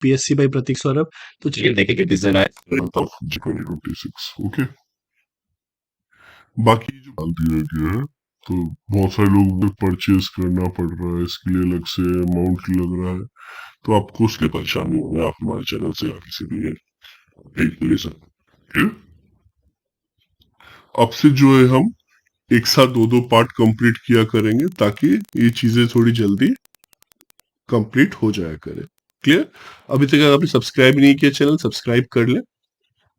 PSC by प्रतीक सौरभ। तो चलिए देखेंगे डिजाइन आए of G2026 ओके। बाकी जो डाल दिया गया है तो बहुत सारे लोग परचेज करना पड़ रहा है, इसके लिए अलग से अमाउंट लग रहा है, तो आपको उसके परेशानी होगी, आप हमारे चैनल से आगे से भी हेल्प ले सकते हैं। अब से जो है हम एक साथ दो दो पार्ट कंप्लीट किया करेंगे ताकि ये चीजें थोड़ी जल्दी कंप्लीट हो जाया करे। क्लियर? अभी तक अगर आपने सब्सक्राइब नहीं किया चैनल, सब्सक्राइब कर ले,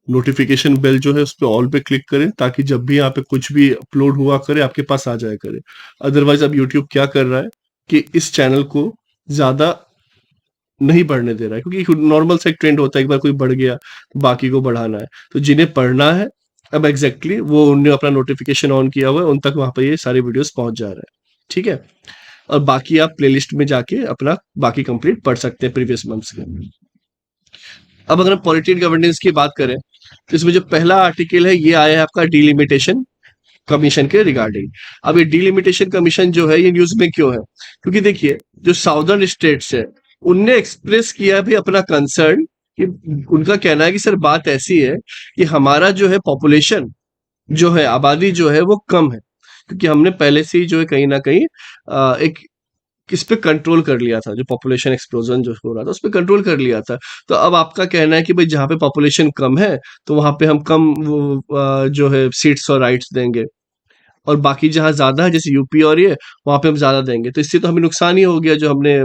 नोटिफिकेशन बेल जो है उस पर ऑल पे क्लिक करें ताकि जब भी यहाँ पे कुछ भी अपलोड हुआ करे आपके पास आ जाया करे। अदरवाइज अब यूट्यूब क्या कर रहा है कि इस चैनल को ज्यादा नहीं बढ़ने दे रहा है, क्योंकि नॉर्मल सा एक ट्रेंड होता है, एक बार कोई बढ़ गया तो बाकी को बढ़ाना है। तो जिन्हें पढ़ना है अब एग्जैक्टली वो उनने अपना नोटिफिकेशन ऑन किया हुआ है, उन तक वहां पर ये सारे वीडियोस पहुंच जा रहे हैं। ठीक है, और बाकी आप प्लेलिस्ट में जाके अपना बाकी कंप्लीट पढ़ सकते हैं प्रीवियस मंथ्स के। अब अगर हम पॉलिटी एंड गवर्नेंस की बात करें तो इसमें जो पहला आर्टिकल है ये आया है आपका डिलिमिटेशन कमीशन के रिगार्डिंग। अब ये डिलिमिटेशन कमीशन जो है ये न्यूज में क्यों है, क्योंकि देखिए जो साउदर्न स्टेट्स है उनने एक्सप्रेस किया भी अपना कंसर्न कि उनका कहना है कि सर बात ऐसी है कि हमारा जो है पॉपुलेशन जो है आबादी जो है वो कम है, क्योंकि हमने पहले से ही जो है कहीं ना कहीं एक इस पे कंट्रोल कर लिया था, जो पॉपुलेशन एक्सप्लोजन जो हो रहा था उस पे कंट्रोल कर लिया था। तो अब आपका कहना है कि भाई जहाँ पे पॉपुलेशन कम है तो वहां पे हम कम जो है सीट्स और राइट्स देंगे, और बाकी जहाँ ज्यादा है जैसे यूपी और ये वहां पे हम ज्यादा देंगे, तो इससे तो हमें नुकसान ही हो गया जो हमने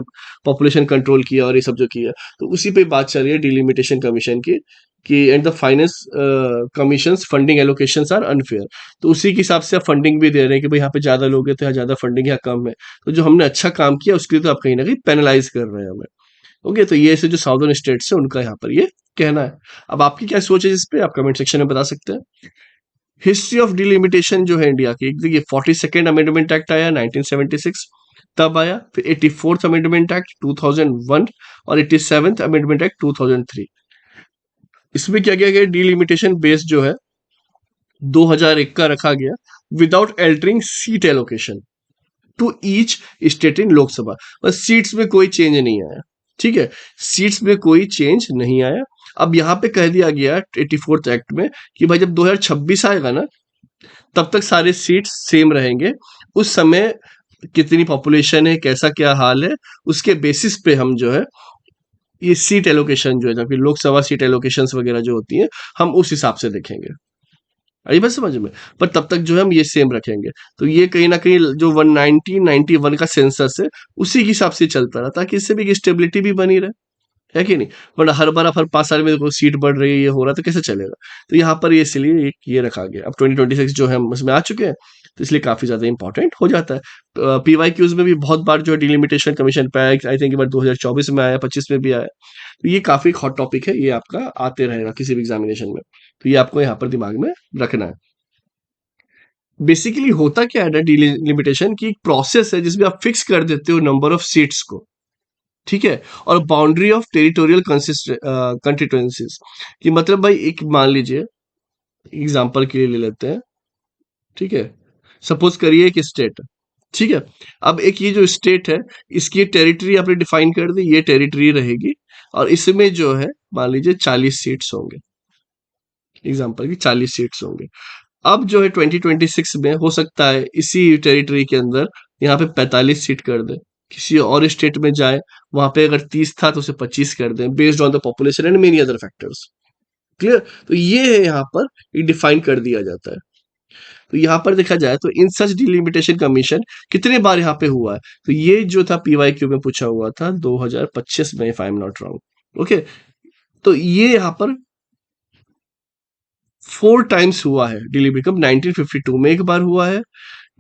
पॉपुलेशन कंट्रोल किया और ये सब जो किया। तो उसी पे बात चल रही है डिलिमिटेशन कमीशन की कि and the finance commissions funding allocations are unfair. तो उसी के हिसाब से आप फंडिंग भी दे रहे हैं कि भाई यहाँ पे ज्यादा लोग हैं तो यहाँ ज्यादा फंडिंग, यहाँ कम है, तो जो हमने अच्छा काम किया उसके लिए तो आप कहीं ना कहीं पेनलाइज कर रहे हैं हमें। ओके, तो ये ऐसे जो साउदर्न स्टेट्स है उनका यहाँ पर ये कहना है। अब आपकी क्या सोच है इस पे, आप कमेंट सेक्शन में बता सकते हैं। हिस्ट्री ऑफ डिलिमिटेशन जो है इंडिया की, देखिए 42nd अमेंडमेंट एक्ट आया 1976, तब आया फिर 84th अमेंडमेंट एक्ट 2001 और 87th अमेंडमेंट एक्ट 2003। इसमें क्या किया गया, डिलिमिटेशन बेस जो है 2001 का रखा गया without altering seat allocation to each state in Lok Sabha. बस सीट्स में कोई चेंज नहीं आया। ठीक है, सीट्स में कोई चेंज नहीं आया। अब यहाँ पे कह दिया गया 84th एक्ट में कि भाई जब 2026 आएगा ना तब तक सारे सीट्स सेम रहेंगे। उस समय कितनी पॉपुलेशन है, कैसा क्या हाल है, उसके बेसिस पे हम जो है ये सीट एलोकेशन जो है, जबकि लोकसभा सीट एलोकेशंस वगैरह जो होती हैं हम उस हिसाब से देखेंगे। आई बात समझ में? पर तब तक जो है हम ये सेम रखेंगे। तो ये कहीं ना कहीं जो 1991 का सेंसस है उसी के हिसाब से चलता रहा, ताकि इससे भी स्टेबिलिटी भी बनी रहे, है कि नहीं? वरना हर बार हर 5 साल में कोई सीट बढ़ रही है ये हो रहा है तो कैसे चलेगा? तो यहाँ पर ये इसलिए ये रखा गया। अब 2026 जो है हम उसमें आ चुके हैं तो इसलिए काफी ज्यादा इंपॉर्टेंट हो जाता है। PYQs में भी बहुत बार जो है डिलिमिटेशन कमीशन पे आया, आई थिंक बार 2024 में आया, 25 में भी आया। तो ये काफी हॉट टॉपिक है, ये आपका आते रहेगा किसी भी एग्जामिनेशन में, तो ये आपको यहाँ पर दिमाग में रखना है। बेसिकली होता क्या है ना, डिलिमिटेशन की एक प्रोसेस है जिसमें आप फिक्स कर देते हो नंबर ऑफ सीट्स को। ठीक है, और बाउंड्री ऑफ टेरिटोरियल कंस्टिट्यूएंसीज कि मतलब भाई एक मान लीजिए एग्जांपल के लिए ले लेते हैं। ठीक है, सपोज करिए एक स्टेट, ठीक है, अब एक ये जो स्टेट है इसकी टेरिटरी आपने डिफाइन कर दी, ये टेरिटरी रहेगी और इसमें जो है मान लीजिए 40 सीट्स होंगे, एग्जांपल की 40 सीट्स होंगे। अब जो है 2026 में हो सकता है इसी टेरिटरी के अंदर यहाँ पे 45 सीट कर दे, किसी और स्टेट में जाए वहां पे अगर 30 था तो उसे 25 कर दें based on the population and many other factors. Clear? तो ये है यहाँ पर डिफाइन कर दिया जाता है। तो यहाँ पर देखा जाए तो इन सच डिलिमिटेशन कमीशन कितने बार यहाँ पे हुआ है, तो ये जो था PYQ में पूछा हुआ था 2025 में, if I am not wrong. Okay, तो ये यहाँ पर 4 टाइम्स हुआ है डिलीमिटेशन। 1952 में एक बार हुआ है,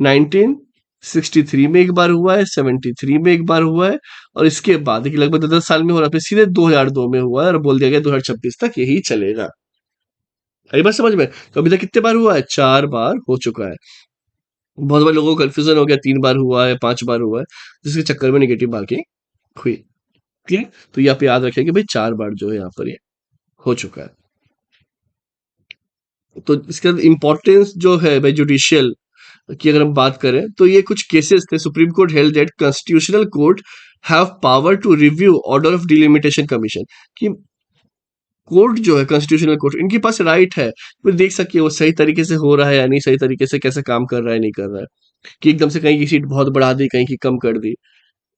1963 में एक बार हुआ है, 73 में एक बार हुआ है, और इसके बाद देखिए लगभग 10 साल में हो रहा है, फिर सीधे 2002 में हुआ है और बोल दिया गया 2026 तक यही चलेगा। आई बात समझ में? तो अभी तक कितने बार हुआ है? 4 बार हो चुका है। बहुत बार लोगों को कंफ्यूजन हो गया 3 बार हुआ है, 5 बार हुआ है, जिसके चक्कर में नेगेटिव मार्किंग हुई। क्लियर? तो ये आप याद रखें कि भाई 4 बार जो है यहाँ पर ये हो चुका है। तो इसका इंपॉर्टेंस जो है भाई जुडिशियल की अगर हम बात करें तो ये कुछ केसेस थे। Supreme Court held that constitutional court have power to review order of delimitation commission, कि कोर्ट जो है कॉन्स्टिट्यूशनल कोर्ट, इनके पास राइट है वो देख सके वो सही तरीके से हो रहा है या नहीं, सही तरीके से कैसे काम कर रहा है नहीं कर रहा है, कि एकदम से कहीं की सीट बहुत बढ़ा दी कहीं की कम कर दी,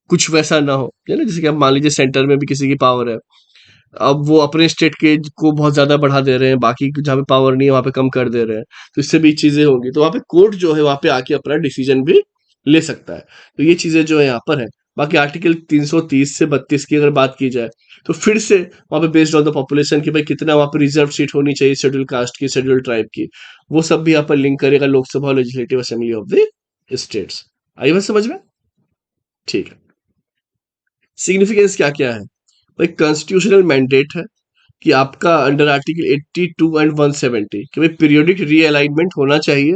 कुछ वैसा ना हो, है ना। जैसे कि अब मान लीजिए सेंटर में भी किसी की पावर है, अब वो अपने स्टेट के को बहुत ज्यादा बढ़ा दे रहे हैं, बाकी जहाँ पे पावर नहीं है वहां पे कम कर दे रहे हैं, तो इससे भी चीजें होंगी, तो वहां पे कोर्ट जो है वहां पे आके अपना डिसीजन भी ले सकता है। तो ये चीजें जो है यहाँ पर है। बाकी आर्टिकल 330 से 32 की अगर बात की जाए तो फिर से वहां पे बेस्ड ऑन द पॉपुलेशन कि भाई कितना वहां पे रिजर्व सीट होनी चाहिए शेड्यूल कास्ट की, शेड्यूल ट्राइब की, वो सब भी यहाँ पर लिंक करेगा लोकसभा और legislative assembly of the states. आई बात समझ में? ठीक है। सिग्निफिकेंस क्या क्या है भाई? कॉन्स्टिट्यूशनल मैंडेट है कि आपका अंडर आर्टिकल 82 एंड 170 कि भाई पीरियोडिक रीअलाइनमेंट होना चाहिए,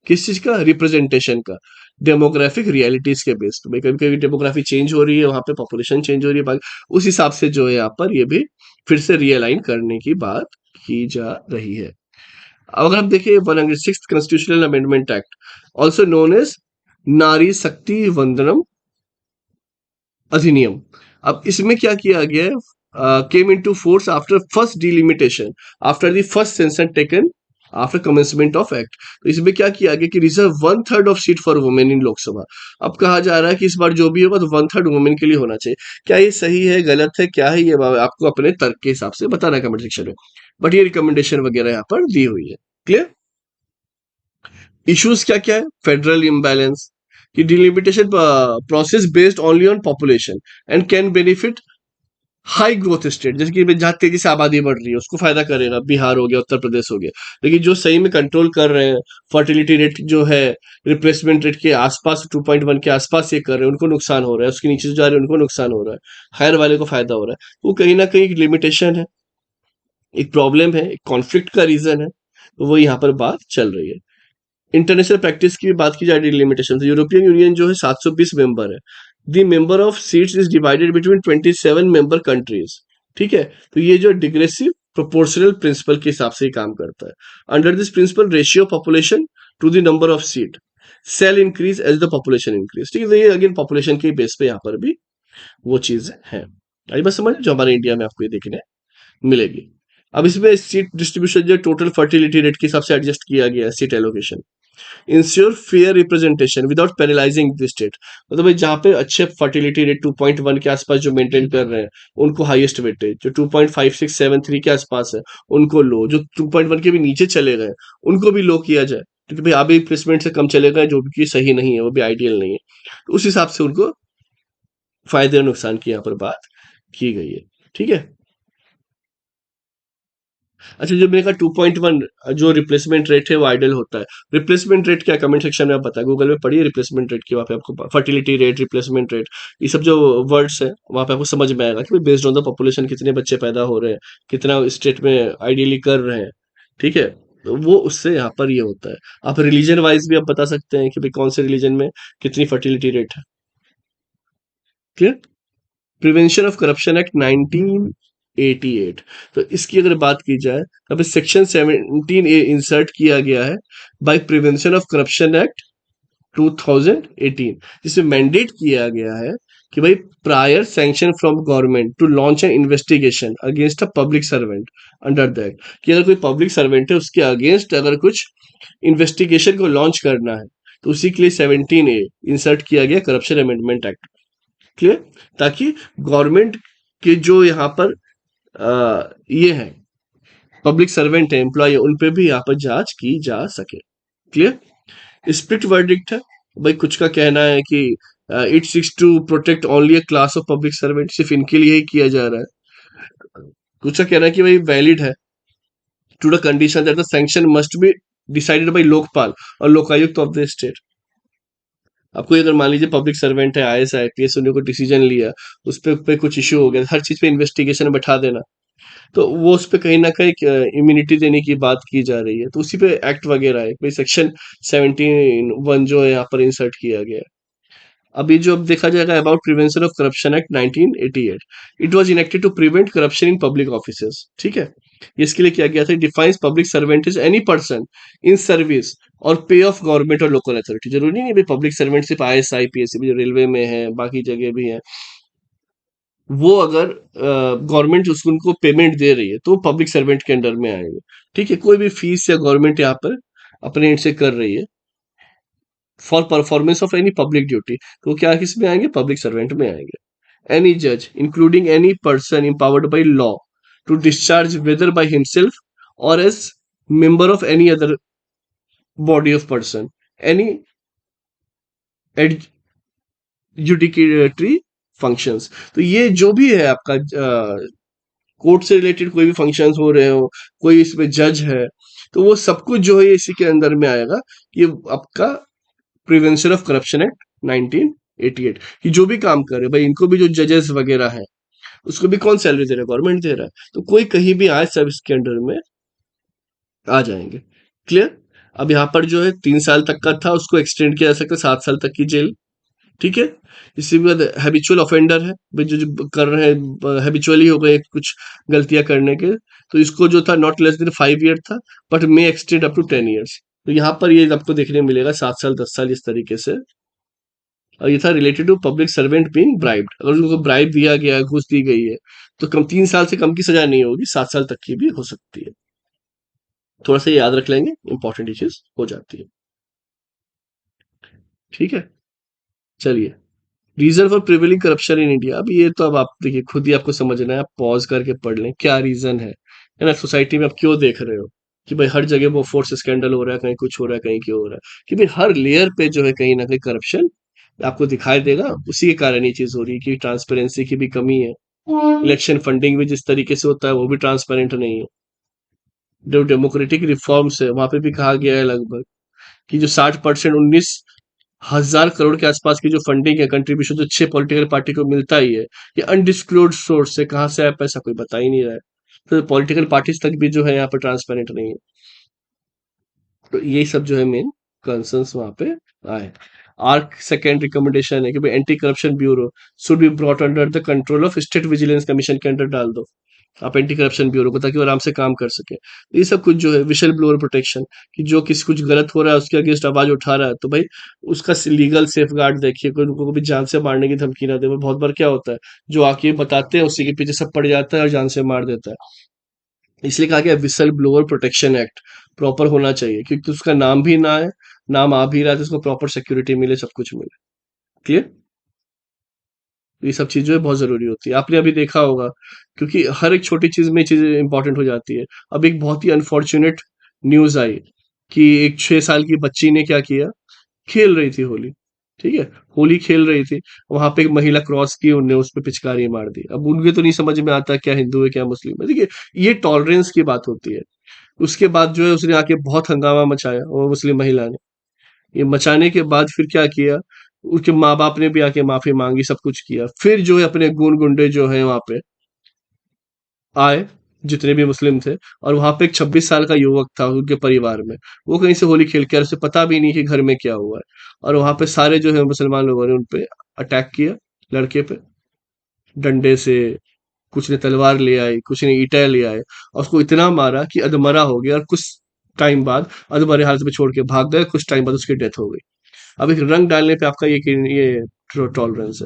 किस चीज का? रिप्रेजेंटेशन का, डेमोग्राफिक रियलिटीज के बेस पे। भाई कभी कभी डेमोग्राफी चेंज हो रही है, वहां पे पॉपुलेशन चेंज हो रही है, उस हिसाब से जो है यहाँ पर ये भी फिर से रीअलाइन करने की बात की जा रही है। अब अगर हम देखें 106 constitutional amendment act, also known as Nari Shakti वंदनम अधिनियम। अब इसमें क्या किया गया है? Came into force after first delimitation, after the first sanction taken after commencement of act. तो इसमें क्या किया गया कि reserve 1/3 of seat for women in Lok Sabha. अब कहा जा रहा है कि इस बार जो भी होगा तो 1/3 वुमेन के लिए होना चाहिए। क्या ये सही है, गलत है, क्या है, ये आपको अपने तर्क के हिसाब से बताना है कमेंट सेक्शन में, बट ये रिकमेंडेशन वगैरह यहाँ पर दी हुई है। क्लियर? इश्यूज क्या क्या है? फेडरल इम्बैलेंस, कि delimitation process based only on population and can benefit high growth state, जैसे कि जहां तेजी से आबादी बढ़ रही है उसको फायदा करेगा, बिहार हो गया, उत्तर प्रदेश हो गया। लेकिन जो सही में कंट्रोल कर रहे हैं, फर्टिलिटी रेट जो है रिप्लेसमेंट रेट के आसपास 2.1 के आसपास ये कर रहे हैं, उनको नुकसान हो रहा है, उसके नीचे जो जा रहे हैं उनको नुकसान हो रहा है, हायर वाले को फायदा हो रहा है। वो कहीं ना कहीं एक लिमिटेशन है, एक प्रॉब्लम है, एक कॉन्फ्लिक्ट का रीजन है, तो वो यहाँ पर बात चल रही है। इंटरनेशनल प्रैक्टिस की भी बात की जाए लिमिटेशन, तो यूरोपियन यूनियन जो है 720 मेंबर है। The member of seats is divided between 27 member countries. ठीक है, तो ये जो डिग्रेसिव प्रोपोर्शनल प्रिंसिपल के हिसाब से ही काम करता है। Under this principle ratio population to the number of seat shall increase as the population increase. ठीक है, तो ये अगेन पॉपुलेशन के बेस पे यहाँ पर भी वो चीज है। आई बस समझ जो हमारे इंडिया में आपको ये देखने मिलेगी। अब इसमें सीट डिस्ट्रीब्यूशन जो टोटल फर्टिलिटी रेट के हिसाब से एडजस्ट किया गया है seat allocation. Ensure fair representation without penalising the state, मतलब भाई जहाँ पे अच्छे फर्टिलिटी रेट 2.1 के आसपास जो मेंटेन कर रहे हैं उनको हाईएस्ट वेटेज, जो 2.5673 के आसपास है उनको लो, जो 2.1 के भी नीचे चले गए उनको भी लो किया जाए, क्योंकि भाई अभी प्लेसमेंट से कम चले गए जो भी सही नहीं है, वो भी आइडियल नहीं है, तो उस हिसाब से उनको फायदे और नुकसान की यहाँ पर बात की गई है। ठीक है। अच्छा, जो मैंने कहा 2.1 जो रिप्लेसमेंट रेट है वो आइडल होता है। रिप्लेसमेंट रेट क्या? कमेंट सेक्शन में आप बताएं, गूगल में पढ़िए रिप्लेसमेंट रेट की, वहाँ पे आपको फर्टिलिटी रेट, रिप्लेसमेंट रेट, ये सब जो वर्ड्स है वहाँ पे आपको समझ में आएगा कि बेस्ड ऑन द पॉपुलेशन कितने बच्चे पैदा हो रहे हैं, कितना स्टेट में आइडियली कर रहे हैं। ठीक है, तो वो उससे यहाँ पर ये होता है। आप रिलीजन वाइज भी आप बता सकते हैं कि भाई कौन से रिलीजन में कितनी फर्टिलिटी रेट है। Clear? Prevention of corruption act 1988, तो इसकी अगर बात की जाए तो सेक्शन 17A इंसर्ट किया गया है by prevention of corruption act 2018, जिसमें मैंडेट किया गया है कि भाई prior sanction from government to launch an investigation against a public servant under that, कि अगर कोई पब्लिक सर्वेंट है उसके अगेंस्ट अगर कुछ इन्वेस्टिगेशन को लॉन्च करना है तो उसी के लिए 17A इंसर्ट किया गया करप्शन अमेंडमेंट एक्ट। क्लियर? ताकि गवर्नमेंट के जो यहाँ पर ये है पब्लिक सर्वेंट है, एम्प्लॉय, उन पे भी यहाँ पर जांच की जा सके। क्लियर? स्प्लिट वर्डिक्ट है भाई, कुछ का कहना है कि it seeks to protect only a class of public servant, सिर्फ इनके लिए ही किया जा रहा है। कुछ का कहना है कि भाई वैलिड है to the condition that the sanction must be decided by Lokpal और लोकायुक्त ऑफ द स्टेट। आपको अगर मान लीजिए पब्लिक सर्वेंट है, आईएएस आईपीएस, उन्होंने को डिसीजन लिया, उस पे कुछ इश्यू हो गया, हर चीज पे इन्वेस्टिगेशन बैठा देना, तो वो उस पे कहीं ना कहीं इम्यूनिटी देने की बात की जा रही है, तो उसी पे एक्ट वगैरह है भाई, सेक्शन 17(1) जो है यहाँ पर इंसर्ट किया गया है। अभी जो अब देखा जाएगा about prevention of corruption act 1988, it was enacted to prevent corruption in public offices. ठीक है, इसके लिए क्या गया था, defines public servant is any person in service or pay of government or local authority. जरूरी नहीं है पब्लिक सर्वेंट सिर्फ आईएएस आईपीएस भी, जो रेलवे में है बाकी जगह भी है, वो अगर गवर्नमेंट उसको उनको पेमेंट दे रही है तो पब्लिक सर्वेंट के अंडर में आएंगे। ठीक है, कोई भी फीस या गवर्नमेंट यहाँ पर अपने एंड से कर रही है for performance of any public duty, तो वो क्या किस में आएंगे, पब्लिक सर्वेंट में आएंगे। एनी जज including any person empowered by law to discharge whether by himself or as member of any other body of person any adjudicatory functions। तो ये जो भी है आपका कोर्ट से रिलेटेड कोई भी फंक्शंस हो रहे हो, कोई इसमें जज है, तो वो सब कुछ जो है इसी के अंदर में आएगा। ये आपका प्रिवेंशन ऑफ करप्शन एक्ट 1988 कि जो भी काम करे भाई, इनको भी जो जजेस वगैरह है उसको भी कौन सैलरी दे रहा है, गवर्नमेंट दे रहा है, तो कोई कहीं भी आए सब इसके अंडर में आ जाएंगे। क्लियर। अब यहाँ पर जो है 3 साल तक का था, उसको एक्सटेंड किया जा सकता है 7 साल तक की जेल। ठीक है। इसी के बाद हैबिचुअल ऑफेंडर है भाई, जो कर रहे हैं हैबिचुअली हो गए कुछ गलतियां करने के, तो इसको जो था नॉट लेस देन 5 ईयर था, but may extend up to 10 years. तो यहाँ पर ये आपको देखने को मिलेगा 7 साल 10 साल इस तरीके से। और ये था related to public servant being bribed, अगर उनको ब्राइब दिया गया है, घूस दी गई है, तो कम 3 साल से कम की सजा नहीं होगी, 7 साल तक की भी हो सकती है। थोड़ा सा याद रख लेंगे, इंपॉर्टेंट चीज हो जाती है। ठीक है, चलिए। Reason for prevailing corruption in India, अब ये तो अब आप देखिए खुद ही आपको समझना है, आप पॉज करके पढ़ लें क्या रीजन है ना। सोसाइटी में आप क्यों देख रहे हो कि भाई हर जगह वो फोर्स स्कैंडल हो रहा है, कहीं कुछ हो रहा है, कहीं क्यों हो रहा है, कि भाई हर लेयर पे जो है कहीं ना कहीं करप्शन आपको दिखाई देगा। उसी के कारण ये चीज हो रही है कि ट्रांसपेरेंसी की भी कमी है। इलेक्शन फंडिंग भी जिस तरीके से होता है वो भी ट्रांसपेरेंट नहीं है। जो डेमोक्रेटिक रिफॉर्म्स है वहां पे भी कहा गया है लगभग कि जो 60% 19,000 करोड़ के आसपास की जो फंडिंग है, कंट्रीब्यूशन जो 6 पॉलिटिकल पार्टी को मिलता ही है, ये अनडिस्क्लोज सोर्स से कहाँ से आया पैसा कोई बता ही नहीं रहा है। तो पॉलिटिकल पार्टीज तक भी जो है यहाँ पर ट्रांसपेरेंट नहीं है। तो यही सब जो है मेन कंसर्न्स वहां पे आए। आर सेकेंड रिकमेंडेशन है कि भाई anti corruption bureau should be brought under the control of state vigilance commission के अंडर डाल दो आप एंटी करप्शन ब्यूरो को, ताकि वो आराम से काम कर सके। ये सब कुछ जो है विशल ब्लोअर प्रोटेक्शन, कि जो किसी कुछ गलत हो रहा है उसके अगेंस्ट आवाज उठा रहा है, तो भाई उसका लीगल सेफ गार्ड देखिए, कोई उनको भी जान से मारने की धमकी ना दे। वो बहुत बार क्या होता है, जो आके बताते हैं उसी के पीछे सब पड़ जाता है और जान से मार देता है। इसलिए कहा गया whistle blower protection act proper होना चाहिए, क्योंकि उसका नाम भी ना है, नाम आ भी रहा है तो उसको प्रॉपर सिक्योरिटी मिले, सब कुछ मिले। क्लियर। ये सब चीजें बहुत जरूरी होती है, आपने अभी देखा होगा, क्योंकि हर एक छोटी चीज में चीजें इंपॉर्टेंट हो जाती है। अब एक बहुत ही अनफॉर्चुनेट न्यूज आई कि एक 6 साल की बच्ची ने क्या किया, खेल रही थी होली। ठीक है, होली खेल रही थी, वहां पे एक महिला क्रॉस की, उनने उस पर पिचकारी मार दी। अब उनके तो नहीं समझ में आता क्या हिंदू है क्या मुस्लिम है। देखिए, ये टॉलरेंस की बात होती है। उसके बाद जो है उसने आके बहुत हंगामा मचाया, वो मुस्लिम महिला ने। ये मचाने के बाद फिर क्या किया, उसके माँ बाप ने भी आके माफी मांगी, सब कुछ किया। फिर जो है अपने गूंड गुंडे जो है वहां पे आए, जितने भी मुस्लिम थे, और वहां पे एक 26 साल का युवक था उनके परिवार में। वो कहीं से होली खेल के आया, उसे पता भी नहीं कि घर में क्या हुआ है। और वहां पे सारे जो है मुसलमान लोगों ने उन पे अटैक किया, लड़के पे, डंडे से। कुछ ने तलवार ले आई, कुछ ने ईंटें ले आए, और उसको इतना मारा कि अधमरा हो गया, और कुछ टाइम बाद अधमरे हालत में छोड़ के भाग गए। कुछ टाइम बाद उसकी डेथ हो गई। अब एक रंग डालने पे आपका ये टॉलरेंस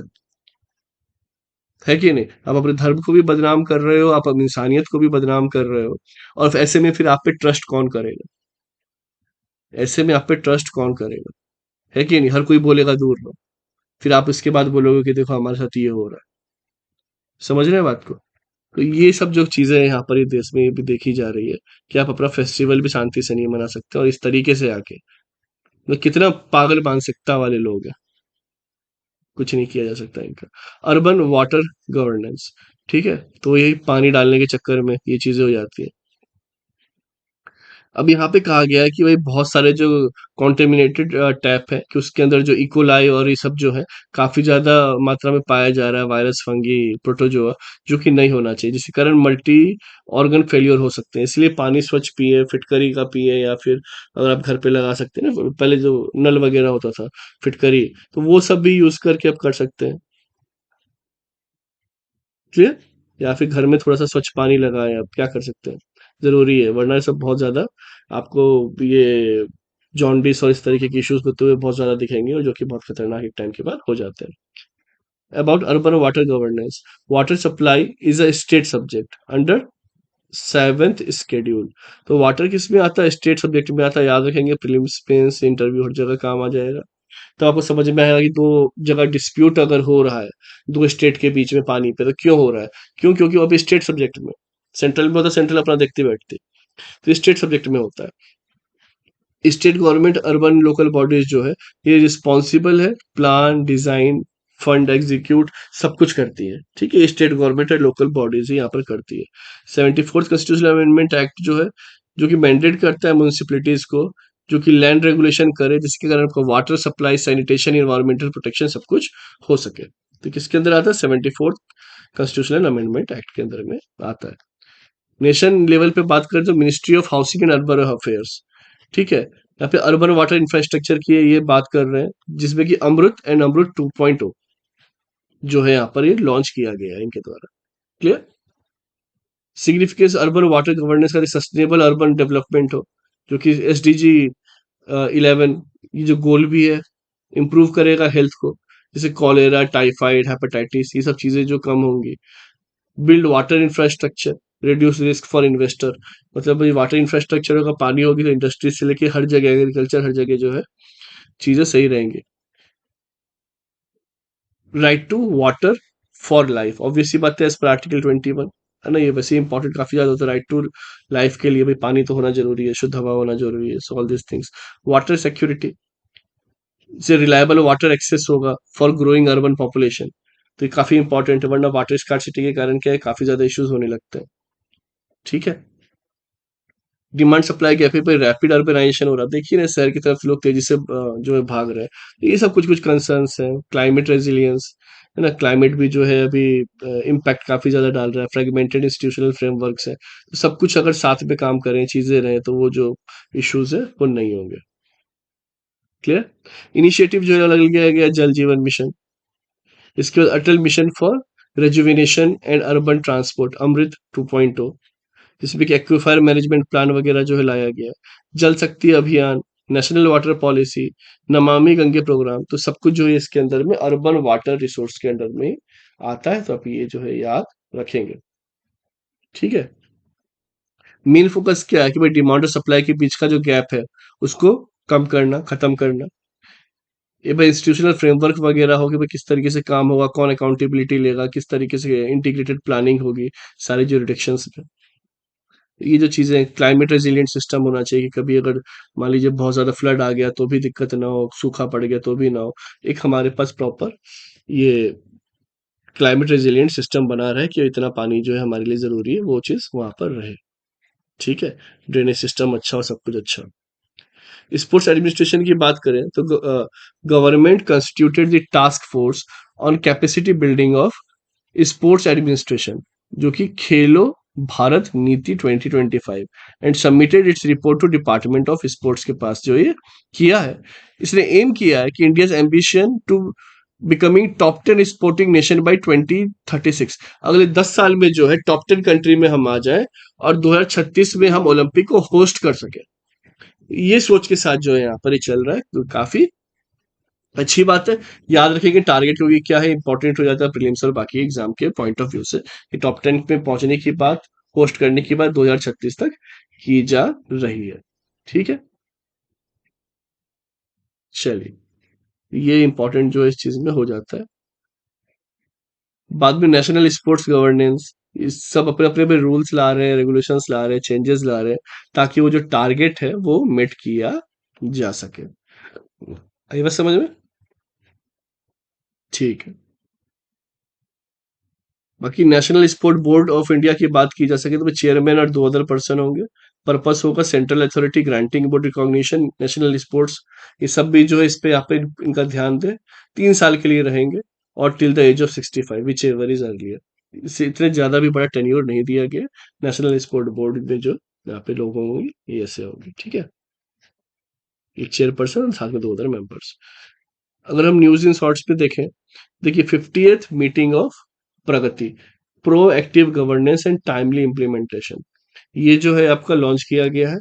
है कि नहीं। आप अपने धर्म को भी बदनाम कर रहे हो, आप अपनी इंसानियत को भी बदनाम कर रहे हो, और ऐसे में फिर आप पे ट्रस्ट कौन करेगा, ऐसे में आप पे ट्रस्ट कौन करेगा, है कि नहीं। हर कोई बोलेगा दूर रहो, फिर आप इसके बाद बोलोगे कि देखो हमारे साथ ये हो रहा है। समझ रहे हैं बात को। तो ये सब जो चीजें यहाँ पर ये देश में ये भी देखी जा रही है कि आप अपना फेस्टिवल भी शांति से नहीं मना सकते, और इस तरीके से आके तो कितना पागल मानसिकता वाले लोग हैं, कुछ नहीं किया जा सकता इनका। अर्बन वाटर गवर्नेंस, ठीक है, तो यही पानी डालने के चक्कर में ये चीजें हो जाती है। अब यहाँ पे कहा गया है कि भाई बहुत सारे जो कॉन्टेमिनेटेड टैप है, कि उसके अंदर जो इकोलाई और ये सब जो है काफी ज्यादा मात्रा में पाया जा रहा है, वायरस, फंगी, प्रोटोजोआ, जो कि नहीं होना चाहिए, जिसके कारण मल्टी ऑर्गन फेलियर हो सकते हैं। इसलिए पानी स्वच्छ पिए, फिटकरी का पिए, या फिर अगर आप घर पे लगा सकते हैं ना, पहले जो नल वगैरह होता था, फिटकरी, तो वो सब भी यूज करके आप कर सकते हैं। क्लियर। या फिर घर में थोड़ा सा स्वच्छ पानी लगाएं, आप क्या कर सकते हैं, ज़रूरी है, वरना ये सब बहुत ज़्यादा आपको ये जॉन्डिस और इस तरीके के इश्यूज़ होते हुए बहुत ज़्यादा दिखेंगे, और जो कि बहुत खतरनाक एक टाइम के बाद हो जाते हैं। About urban water governance, water supply is a state subject under 7th schedule। तो वाटर किस में आता है? स्टेट सब्जेक्ट में आता है, याद रखेंगे, प्रीलिम्स मेंस इंटरव्यू हर जगह काम आ जाएगा। तो आपको समझ में आएगा कि दो जगह डिस्प्यूट अगर हो रहा है दो स्टेट के बीच में पानी पे, तो क्यों हो रहा है? क्यों? क्योंकि वो अभी स्टेट सब्जेक्ट में, सेंट्रल में होता है, सेंट्रल अपना देखते बैठती, तो स्टेट सब्जेक्ट में होता है। State government urban local bodies जो है ये रिस्पॉन्सिबल है, प्लान डिजाइन फंड एग्जीक्यूट सब कुछ करती है, ठीक है। स्टेट गवर्नमेंट है, लोकल बॉडीज ही यहाँ पर करती है। 74th कॉन्स्टिट्यूशनल अमेंडमेंट एक्ट जो है, जो कि मैंडेट करता है म्यूनिसिपैलिटीज को जो कि लैंड रेगुलेशन करे, जिसके कारण आपको water supply, sanitation, environmental protection सब कुछ हो सके। तो किसके अंदर आता है? 74th कॉन्स्टिट्यूशनल अमेंडमेंट एक्ट के अंदर में आता है। नेशन लेवल पे बात करें तो ministry of housing and urban affairs, ठीक है। यहाँ पे अर्बन वाटर इंफ्रास्ट्रक्चर की ये बात कर रहे हैं, जिसमें कि अमृत एंड अमृत 2.0 जो है यहाँ पर ये लॉन्च किया गया है इनके द्वारा। Clear? Significance urban water governance का सस्टेनेबल अर्बन डेवलपमेंट हो, जो कि SDG 11 ये जो गोल भी है, इम्प्रूव करेगा हेल्थ को, जैसे कॉलेरा, टाइफाइड, हेपेटाइटिस, ये सब चीजें जो कम होंगी। Build water infrastructure, reduce risk for investor, मतलब ये वाटर इंफ्रास्ट्रक्चर होगा, पानी होगी तो इंडस्ट्री से लेके हर जगह, एग्रीकल्चर हर जगह जो है चीजें सही रहेंगी। Right to water for life, obviously बात है, एज पर आर्टिकल 21 है ना, ये वैसे इंपॉर्टेंट काफी ज्यादा होता है। राइट टू लाइफ के लिए भाई पानी तो होना जरूरी है, शुद्ध हवा होना जरूरी है, so all this things. Water security से रिलायबल वाटर एक्सेस होगा फॉर ग्रोइंग अर्बन पॉपुलेशन, तो ये काफी इंपॉर्टेंट है, वरना वाटर स्कार्सिटी के कारण क्या है, काफी ज्यादा इश्यूज होने लगते हैं, ठीक है। डिमांड सप्लाई गैप पे रैपिड अर्बनाइजेशन हो रहा है, देखिए ना शहर की तरफ लोग तेजी से जो है भाग रहे हैं, तो ये सब कुछ कुछ कंसर्न्स हैं। क्लाइमेट रेजिलियंस है ना, क्लाइमेट भी जो है अभी इम्पैक्ट काफी ज्यादा डाल रहा है। फ्रेगमेंटेड इंस्टीट्यूशनल फ्रेमवर्क्स है, तो सब कुछ अगर साथ में काम करें, चीजें रहें, तो वो जो इश्यूज है वो नहीं होंगे। क्लियर? इनिशिएटिव जो है अलग लिया गया, जल जीवन मिशन, इसके बाद Atal mission for rejuvenation and urban transport, AMRUT 2.0, जिसमें कि एक्विफायर मैनेजमेंट प्लान वगैरह जो है लाया गया। जल शक्ति अभियान, national water policy, Namami Gange programme, तो सब कुछ जो है इसके अंदर में अर्बन वाटर रिसोर्स के अंडर में आता है, तो आप ये जो है याद रखेंगे, ठीक है। मेन फोकस क्या है कि भाई डिमांड और सप्लाई के बीच का जो गैप है उसको कम करना, खत्म करना। ये भाई इंस्टीट्यूशनल फ्रेमवर्क वगैरह होगी, भाई किस तरीके से काम होगा, कौन अकाउंटेबिलिटी लेगा, किस तरीके से इंटीग्रेटेड प्लानिंग होगी सारी जुरिडिक्शंस पे। ये जो चीजें, क्लाइमेट रेजिलिएंट सिस्टम होना चाहिए कि कभी अगर मान लीजिए बहुत ज्यादा फ्लड आ गया तो भी दिक्कत ना हो, सूखा पड़ गया तो भी ना हो, एक हमारे पास प्रॉपर ये क्लाइमेट रेजिलिएंट सिस्टम बना रहे कि इतना पानी जो है हमारे लिए जरूरी है, वो चीज वहां पर रहे, ठीक है। ड्रेनेज सिस्टम अच्छा हो, सब कुछ अच्छा। स्पोर्ट्स एडमिनिस्ट्रेशन की बात करें तो government constituted the task force on capacity building of sports administration, जो कि Khelo Bharat Niti 2025, and submitted its report to department of sports के पास, जो ये किया है। इसने एम किया है कि India's ambition to becoming top 10 sporting nation by 2036, अगले 10 साल में जो है टॉप 10 कंट्री में हम आ जाए और 2036 में हम ओलंपिक को होस्ट कर सके, ये सोच के साथ जो है यहाँ पर ये चल रहा है, तो काफी अच्छी बात है। याद रखेंगे टारगेट क्योंकि क्या है, इंपॉर्टेंट हो जाता है प्रीलिम्स और बाकी एग्जाम के पॉइंट ऑफ व्यू से, कि टॉप 10 में पहुंचने की बात, पोस्ट करने की बात 2036 तक की जा रही है, ठीक है। चलिए, ये इंपॉर्टेंट जो इस चीज में हो जाता है। बाद में नेशनल स्पोर्ट्स गवर्नेंस, इस सब अपने अपने में रूल्स ला रहे हैं, रेगुलेशंस ला रहे हैं, चेंजेस ला रहे हैं, ताकि वो जो टारगेट है वो मेट किया जा सके। आई बस समझ में? ठीक है। बाकी national sport board of India की बात की जा सके तो चेयरमैन और 2 अदर पर्सन होंगे। पर्पस होगा central authority granting board recognition national sports, ये सब भी जो है इस पे यहाँ पे इनका ध्यान दें। 3 साल के लिए रहेंगे और till the age of 65 whichever is earlier, इससे इतने ज्यादा भी बड़ा टेन्योर नहीं दिया गया। नेशनल स्पोर्ट बोर्ड में जो यहाँ पे लोग होंगे ये ऐसे होंगे, ठीक है। एक चेयरपर्सन और साथ में 2 अदर मेंबर्स। अगर हम न्यूज इन शॉर्ट्स पे देखें, देखिए 50th meeting of Pragati, pro active governance and timely implementation, ये जो है आपका लॉन्च किया गया है।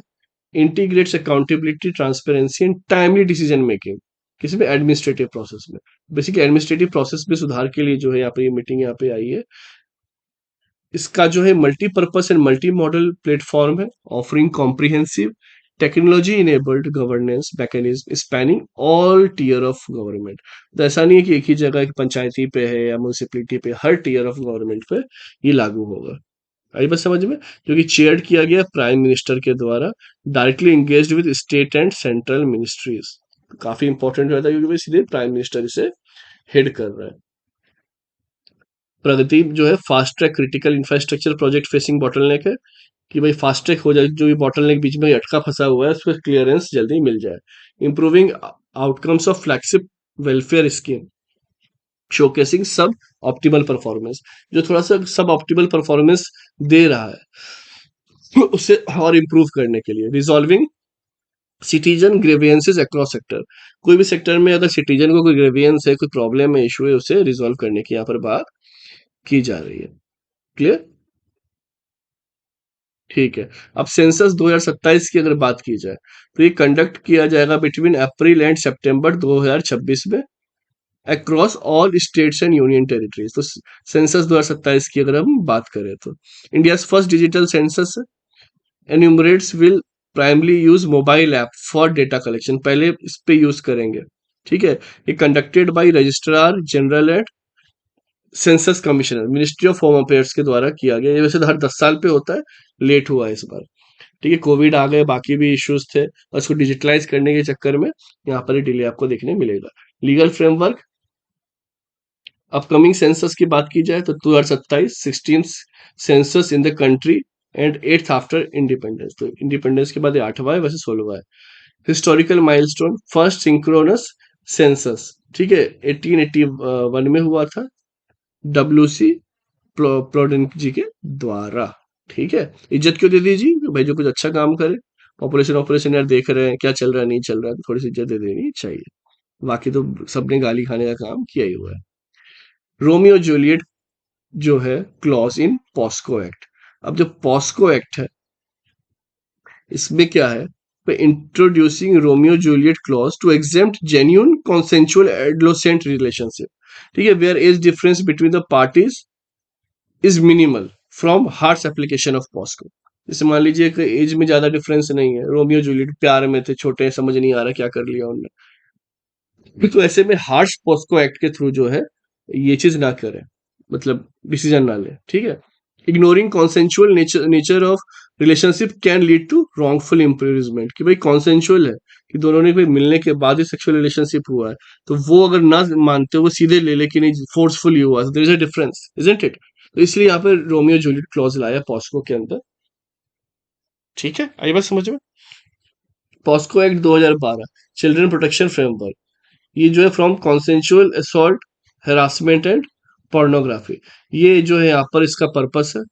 Integrates accountability, transparency and timely decision making, किसी भी एडमिनिस्ट्रेटिव प्रोसेस में। बेसिकली एडमिनिस्ट्रेटिव प्रोसेस में सुधार के लिए जो है यहाँ पे ये मीटिंग यहाँ पे आई है। इसका जो है multipurpose and multi model platform है, offering comprehensive technology enabled governance mechanism spanning all tier of government. तो ऐसा नहीं है कि एक ही जगह की पंचायती पे है या म्यूनिसिपैलिटी पे, हर टीयर ऑफ गवर्नमेंट पे ये लागू होगा। आई बात समझ में? जो कि चेयर किया गया प्राइम मिनिस्टर के द्वारा, directly engaged with state and central ministries. काफी इंपॉर्टेंट रहता है क्योंकि भाई सीधे प्राइम मिनिस्टर इसे हेड कर रहा है। प्रगति जो है fast track critical infrastructure project facing bottleneck है, कि भाई फास्ट ट्रैक हो जाए, जो भी बॉटलनेक बीच में अटका फंसा हुआ है उस पर क्लियरेंस जल्दी मिल जाए। Improving outcomes of flagship welfare scheme, showcasing सब ऑप्टिमल परफॉर्मेंस, जो थोड़ा सा सब ऑप्टिमल परफॉर्मेंस दे रहा है उसे और इम्प्रूव करने के लिए। Resolving citizen grievances across sector, कोई भी सेक्टर में अगर सिटीजन को कोई ग्रेवियंस है, कोई प्रॉब्लम है, इशू है, उसे रिजॉल्व करने की यहाँ पर बात की जा रही है। क्लियर? ठीक है। अब सेंसस 2027 की अगर बात की जाए तो ये कंडक्ट किया जाएगा बिटवीन अप्रैल एंड सितंबर 2026 में across all states and union territories. तो सेंसस 2027 की अगर हम बात करें तो India first digital census enumerates will primarily use mobile app for data collection, पहले इस पे यूज करेंगे। ठीक है। ये conducted by registrar general at census commissioner ministry of home affairs के द्वारा किया गया। ये वैसे तो हर 10 साल पे होता है, लेट हुआ है इस बार। ठीक है, कोविड आ गए, बाकी भी इश्यूज थे, और इसको डिजिटलाइज करने के चक्कर में यहाँ पर डिले आपको देखने मिलेगा। लीगल फ्रेमवर्क, अपकमिंग सेंसस की बात की जाए तो 2027 16 census in the country and 8th after independence. तो इंडिपेंडेंस के बाद ये 8वां है, वैसे 16वां है। Historical milestone, first synchronous census, ठीक है, 1881 में हुआ था, WC प्रोडेंट जी के द्वारा। ठीक है, इज्जत क्यों दे दीजिए भाई, जो कुछ अच्छा काम करे। ऑपरेशन ऑपरेशन यार देख रहे हैं क्या चल रहा है नहीं चल रहा है, तो थोड़ी सी इज्जत दे देनी चाहिए, बाकी तो सबने गाली खाने का काम किया ही हुआ है। रोमियो जूलियट जो है क्लॉज इन पॉस्को एक्ट। अब जो पॉस्को एक्ट है इसमें क्या है, introducing Romeo Juliet clause to exempt genuine consensual adolescent relationship. ठीक है, where age difference between the parties is minimal from harsh application of POCSO. जैसे मान लीजिए कि एज में ज्यादा डिफरेंस नहीं है, रोमियो जूलियट प्यार में थे, छोटे, समझ नहीं आ रहा क्या कर लिया उनने, तो ऐसे में हार्श पॉस्को एक्ट के थ्रू जो है ये चीज ना करें, मतलब डिसीजन ना ले। ठीक है, ignoring consensual nature of relationship can lead to wrongful imprisonment, कि भाई कॉन्सेंचुअल है कि दोनों ने भाई मिलने के बाद ही सेक्सुअल रिलेशनशिप हुआ है, तो वो अगर ना मानते हो, वो सीधे ले लेकिन नहीं फोर्सफुली हुआ, there is a difference, isn't it? तो इसलिए यहाँ पे रोमियो जूलियट क्लॉज लाया पॉस्को के अंदर। ठीक है, आई बात समझ में? POCSO act 2012, children protection framework, ये जो है from consensual assault, harassment and pornography, ये जो है यहाँ पर इसका पर्पस है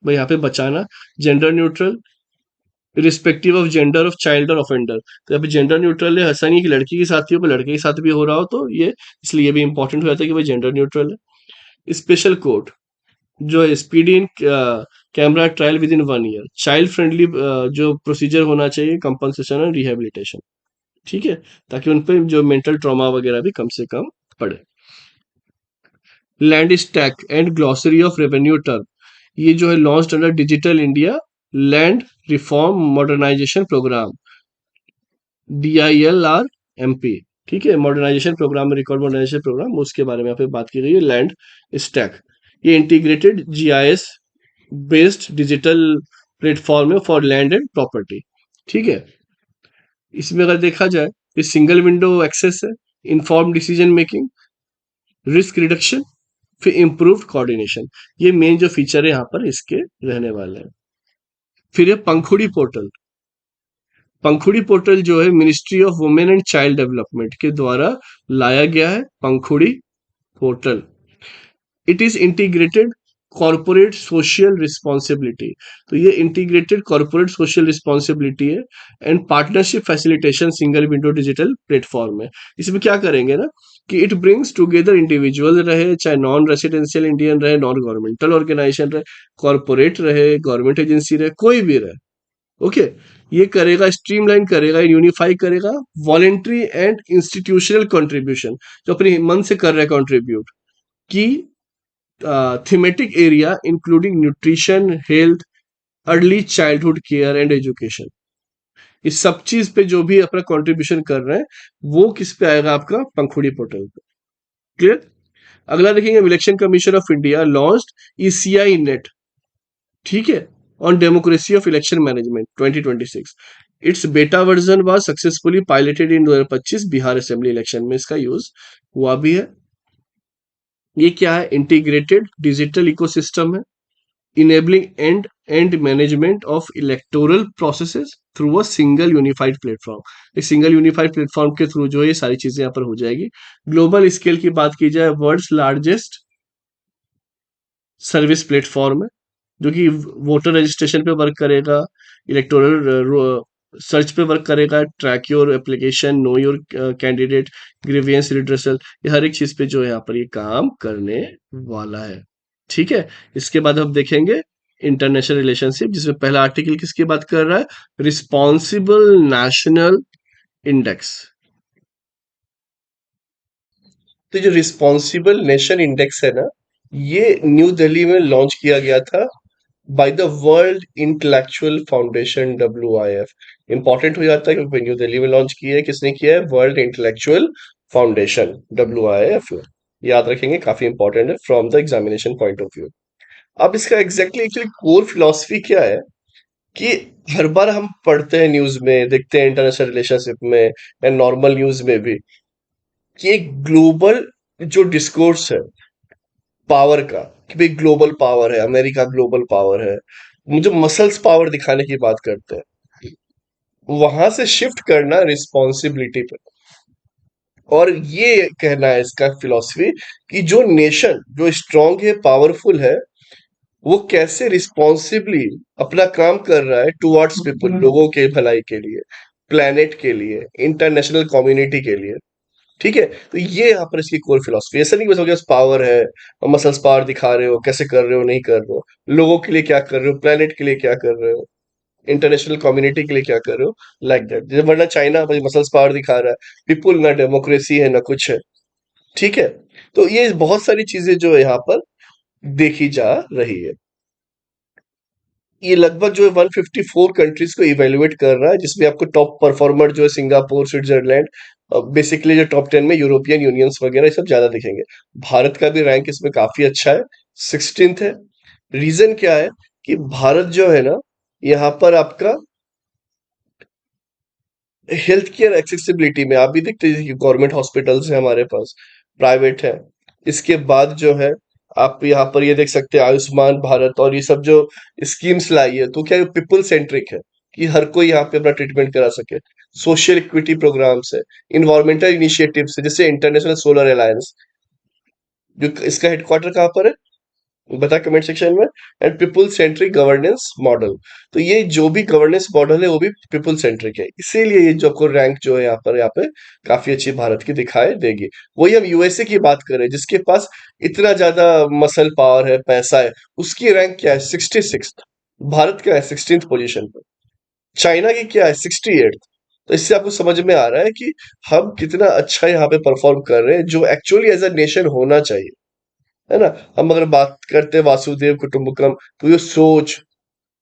भाई यहाँ पे बचाना। Gender neutral, respective of gender of child और ऑफेंडर, तो यहाँ पे जेंडर न्यूट्रल है, ऐसा नहीं है कि लड़की के साथ ही हो, लड़के के साथ भी हो रहा हो, तो ये इसलिए ये भी इंपॉर्टेंट हो जाता है कि भाई जेंडर न्यूट्रल है। स्पेशल कोर्ट जो है speedy in camera trial with in 1 year, child friendly जो प्रोसीजर होना चाहिए, कंपनसेशन और रिहेबिलिटेशन। ठीक है, ताकि उन पे जो मेंटल ट्रॉमा वगैरह भी कम से कम पड़े। Land stack and glossary of revenue term, ये जो है launched under digital India land reform modernisation programme, DILRMP। ठीक है, modernisation programme, record modernisation programme, उसके बारे में यहाँ पे बात की गई है। लैंड स्टैक, ये integrated GIS based digital platform है फॉर लैंड एंड प्रॉपर्टी। ठीक है, इसमें अगर देखा जाए तो सिंगल विंडो एक्सेस है, inform decision making, risk reduction, फिर इम्प्रूव्ड कोऑर्डिनेशन, ये मेन जो फीचर है यहाँ पर इसके रहने वाले हैं। फिर ये पंखुड़ी पोर्टल, पंखुड़ी पोर्टल जो है ministry of women and child development के द्वारा लाया गया है Pankhudi portal. It is integrated corporate social responsibility. तो ये इंटीग्रेटेड कॉर्पोरेट सोशल रिस्पॉन्सिबिलिटी है and partnership facilitation single window digital platform है। इसमें क्या करेंगे ना कि इट ब्रिंग्स टुगेदर इंडिविजुअल रहे, चाहे नॉन रेसिडेंशियल इंडियन रहे, नॉन गवर्नमेंटल ऑर्गेनाइजेशन रहे, कॉर्पोरेट रहे, गवर्नमेंट एजेंसी रहे, कोई भी रहे, ओके। ये करेगा, स्ट्रीमलाइन करेगा, यूनिफाई करेगा वॉलेंट्री एंड इंस्टीट्यूशनल कंट्रीब्यूशन, जो अपने मन से कर रहे हैं कंट्रीब्यूट, की thematic area including nutrition, health, early childhood care and education. इस सब चीज पे जो भी अपना कंट्रीब्यूशन कर रहे हैं वो किस पे आएगा, आपका पंखुड़ी पोर्टल पे। क्लियर। अगला देखेंगे, election commission of India launched ECI net, ठीक है, on democracy of election management 2026। It's beta version was successfully piloted in 2025 Bihar assembly election में इसका यूज हुआ भी है। ये क्या है, इंटीग्रेटेड डिजिटल इकोसिस्टम है, enabling and and management of electoral processes through a single unified platform. एक सिंगल यूनिफाइड प्लेटफॉर्म के थ्रू जो ये सारी चीजें यहाँ पर हो जाएगी। ग्लोबल स्केल की बात की जाए, वर्ल्ड्स लार्जेस्ट सर्विस प्लेटफॉर्म है, जो कि वोटर रजिस्ट्रेशन पे वर्क करेगा, इलेक्टोरल सर्च पे वर्क करेगा, track your application, know your candidate, grievance redressal, ये हर एक चीज पे जो है यहाँ पर ये काम करने वाला है, ठीक है। इसके बाद हम देखेंगे इंटरनेशनल रिलेशनशिप, जिसमें पहला आर्टिकल किसकी बात कर रहा है, रिस्पॉन्सिबल नेशनल इंडेक्स। तो जो रिस्पॉन्सिबल नेशन इंडेक्स है ना, ये न्यू दिल्ली में लॉन्च किया गया था by the world intellectual foundation, WIF। Important हो जाता है क्योंकि न्यू दिल्ली में लॉन्च किया है, किसने किया है, वर्ल्ड इंटेलेक्चुअल फाउंडेशन, WIF। याद रखेंगे, काफी इंपॉर्टेंट है from the examination point of view. अब इसका एग्जैक्टली एक्चुअली कोर फिलॉसफी क्या है कि हर बार हम पढ़ते हैं न्यूज में, देखते हैं इंटरनेशनल रिलेशनशिप में या नॉर्मल न्यूज में भी, कि एक ग्लोबल जो डिस्कोर्स है पावर का, कि भाई ग्लोबल पावर है, अमेरिका ग्लोबल पावर है, मुझे मसल्स पावर दिखाने की बात करते हैं, वहां से शिफ्ट करना रिस्पॉन्सिबिलिटी पे। और ये कहना है इसका फिलॉसफी कि जो नेशन जो स्ट्रांग है, पावरफुल है, वो कैसे रिस्पॉन्सिबली अपना काम कर रहा है टुवर्ड्स पीपल, लोगों के भलाई के लिए, प्लेनेट के लिए, इंटरनेशनल कम्युनिटी के लिए, ठीक है। तो ये यहाँ पर इसकी कोर फिलॉसफी, ऐसा नहीं कि बस हो गया बस पावर है, मसल्स पावर दिखा रहे हो, कैसे कर रहे हो, नहीं कर रहे हो, लोगों के लिए क्या कर रहे हो, प्लेनेट के लिए क्या कर रहे हो, इंटरनेशनल कम्युनिटी के लिए क्या कर रहे हो, लाइक दैट। वरना चाइना भाई मसल्स पावर दिखा रहा है, पीपुल ना डेमोक्रेसी है ना कुछ है, ठीक है। तो ये बहुत सारी चीजें जो है यहाँ पर देखी जा रही है। ये लगभग जो है 154 कंट्रीज को इवेल्युएट कर रहा है, जिसमें आपको टॉप परफॉर्मर जो है सिंगापुर, स्विट्जरलैंड, बेसिकली जो टॉप 10 में यूरोपियन यूनियंस वगैरह ये सब ज्यादा दिखेंगे। भारत का भी रैंक इसमें काफी अच्छा है, 16th है। रीजन क्या है कि भारत जो है ना, यहाँ पर आपका हेल्थ केयर एक्सेसिबिलिटी में आप भी देखते हैं कि गवर्नमेंट हॉस्पिटल्स है हमारे पास, प्राइवेट है। इसके बाद जो है आप यहाँ पर ये देख सकते हैं आयुष्मान भारत और ये सब जो स्कीम्स लाई है, तो क्या पीपल सेंट्रिक है कि हर कोई यहाँ पे अपना ट्रीटमेंट करा सके। सोशल इक्विटी प्रोग्राम्स है, इन्वायरमेंटल इनिशिएटिव्स है, जैसे इंटरनेशनल सोलर अलायंस, जो इसका हेडक्वार्टर कहाँ पर है बता कमेंट सेक्शन में। And people centric governance model, तो ये जो भी गवर्नेंस मॉडल है वो भी पीपल सेंट्रिक है, इसीलिए ये जो आपको रैंक जो है यहाँ पे काफी अच्छी भारत की दिखाई देगी। वही हम यूएसए की बात करें, जिसके पास इतना ज्यादा मसल पावर है, पैसा है, उसकी रैंक क्या है, 66। भारत क्या है, 16th पोजीशन पर। चाइना की क्या है, 68। तो इससे आपको समझ में आ रहा है कि हम कितना अच्छा यहाँ पे परफॉर्म कर रहे हैं, जो एक्चुअली एज अ नेशन होना चाहिए, है ना। हम अगर बात करते हैं वासुदेव कुटुंबकम, तो ये सोच,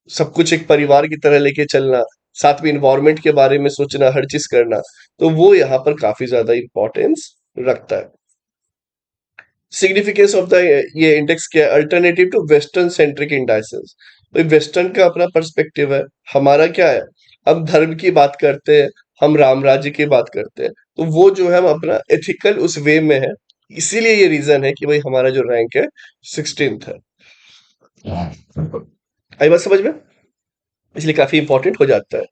सब कुछ एक परिवार की तरह लेके चलना, साथ में इन्वायरमेंट के बारे में सोचना, हर चीज करना, तो वो यहाँ पर काफी ज्यादा इंपॉर्टेंस रखता है। सिग्निफिकेंस ऑफ द ये इंडेक्स क्या है, alternative to western centric indices. भाई वेस्टर्न का अपना पर्सपेक्टिव है, हमारा क्या है, हम धर्म की बात करते हैं, हम राम राज्य की बात करते हैं, तो वो जो है हम अपना एथिकल उस वे में है, इसीलिए ये रीजन है कि भाई हमारा जो रैंक है 16th है। आई बात समझ में, इसलिए काफी इंपॉर्टेंट हो जाता है।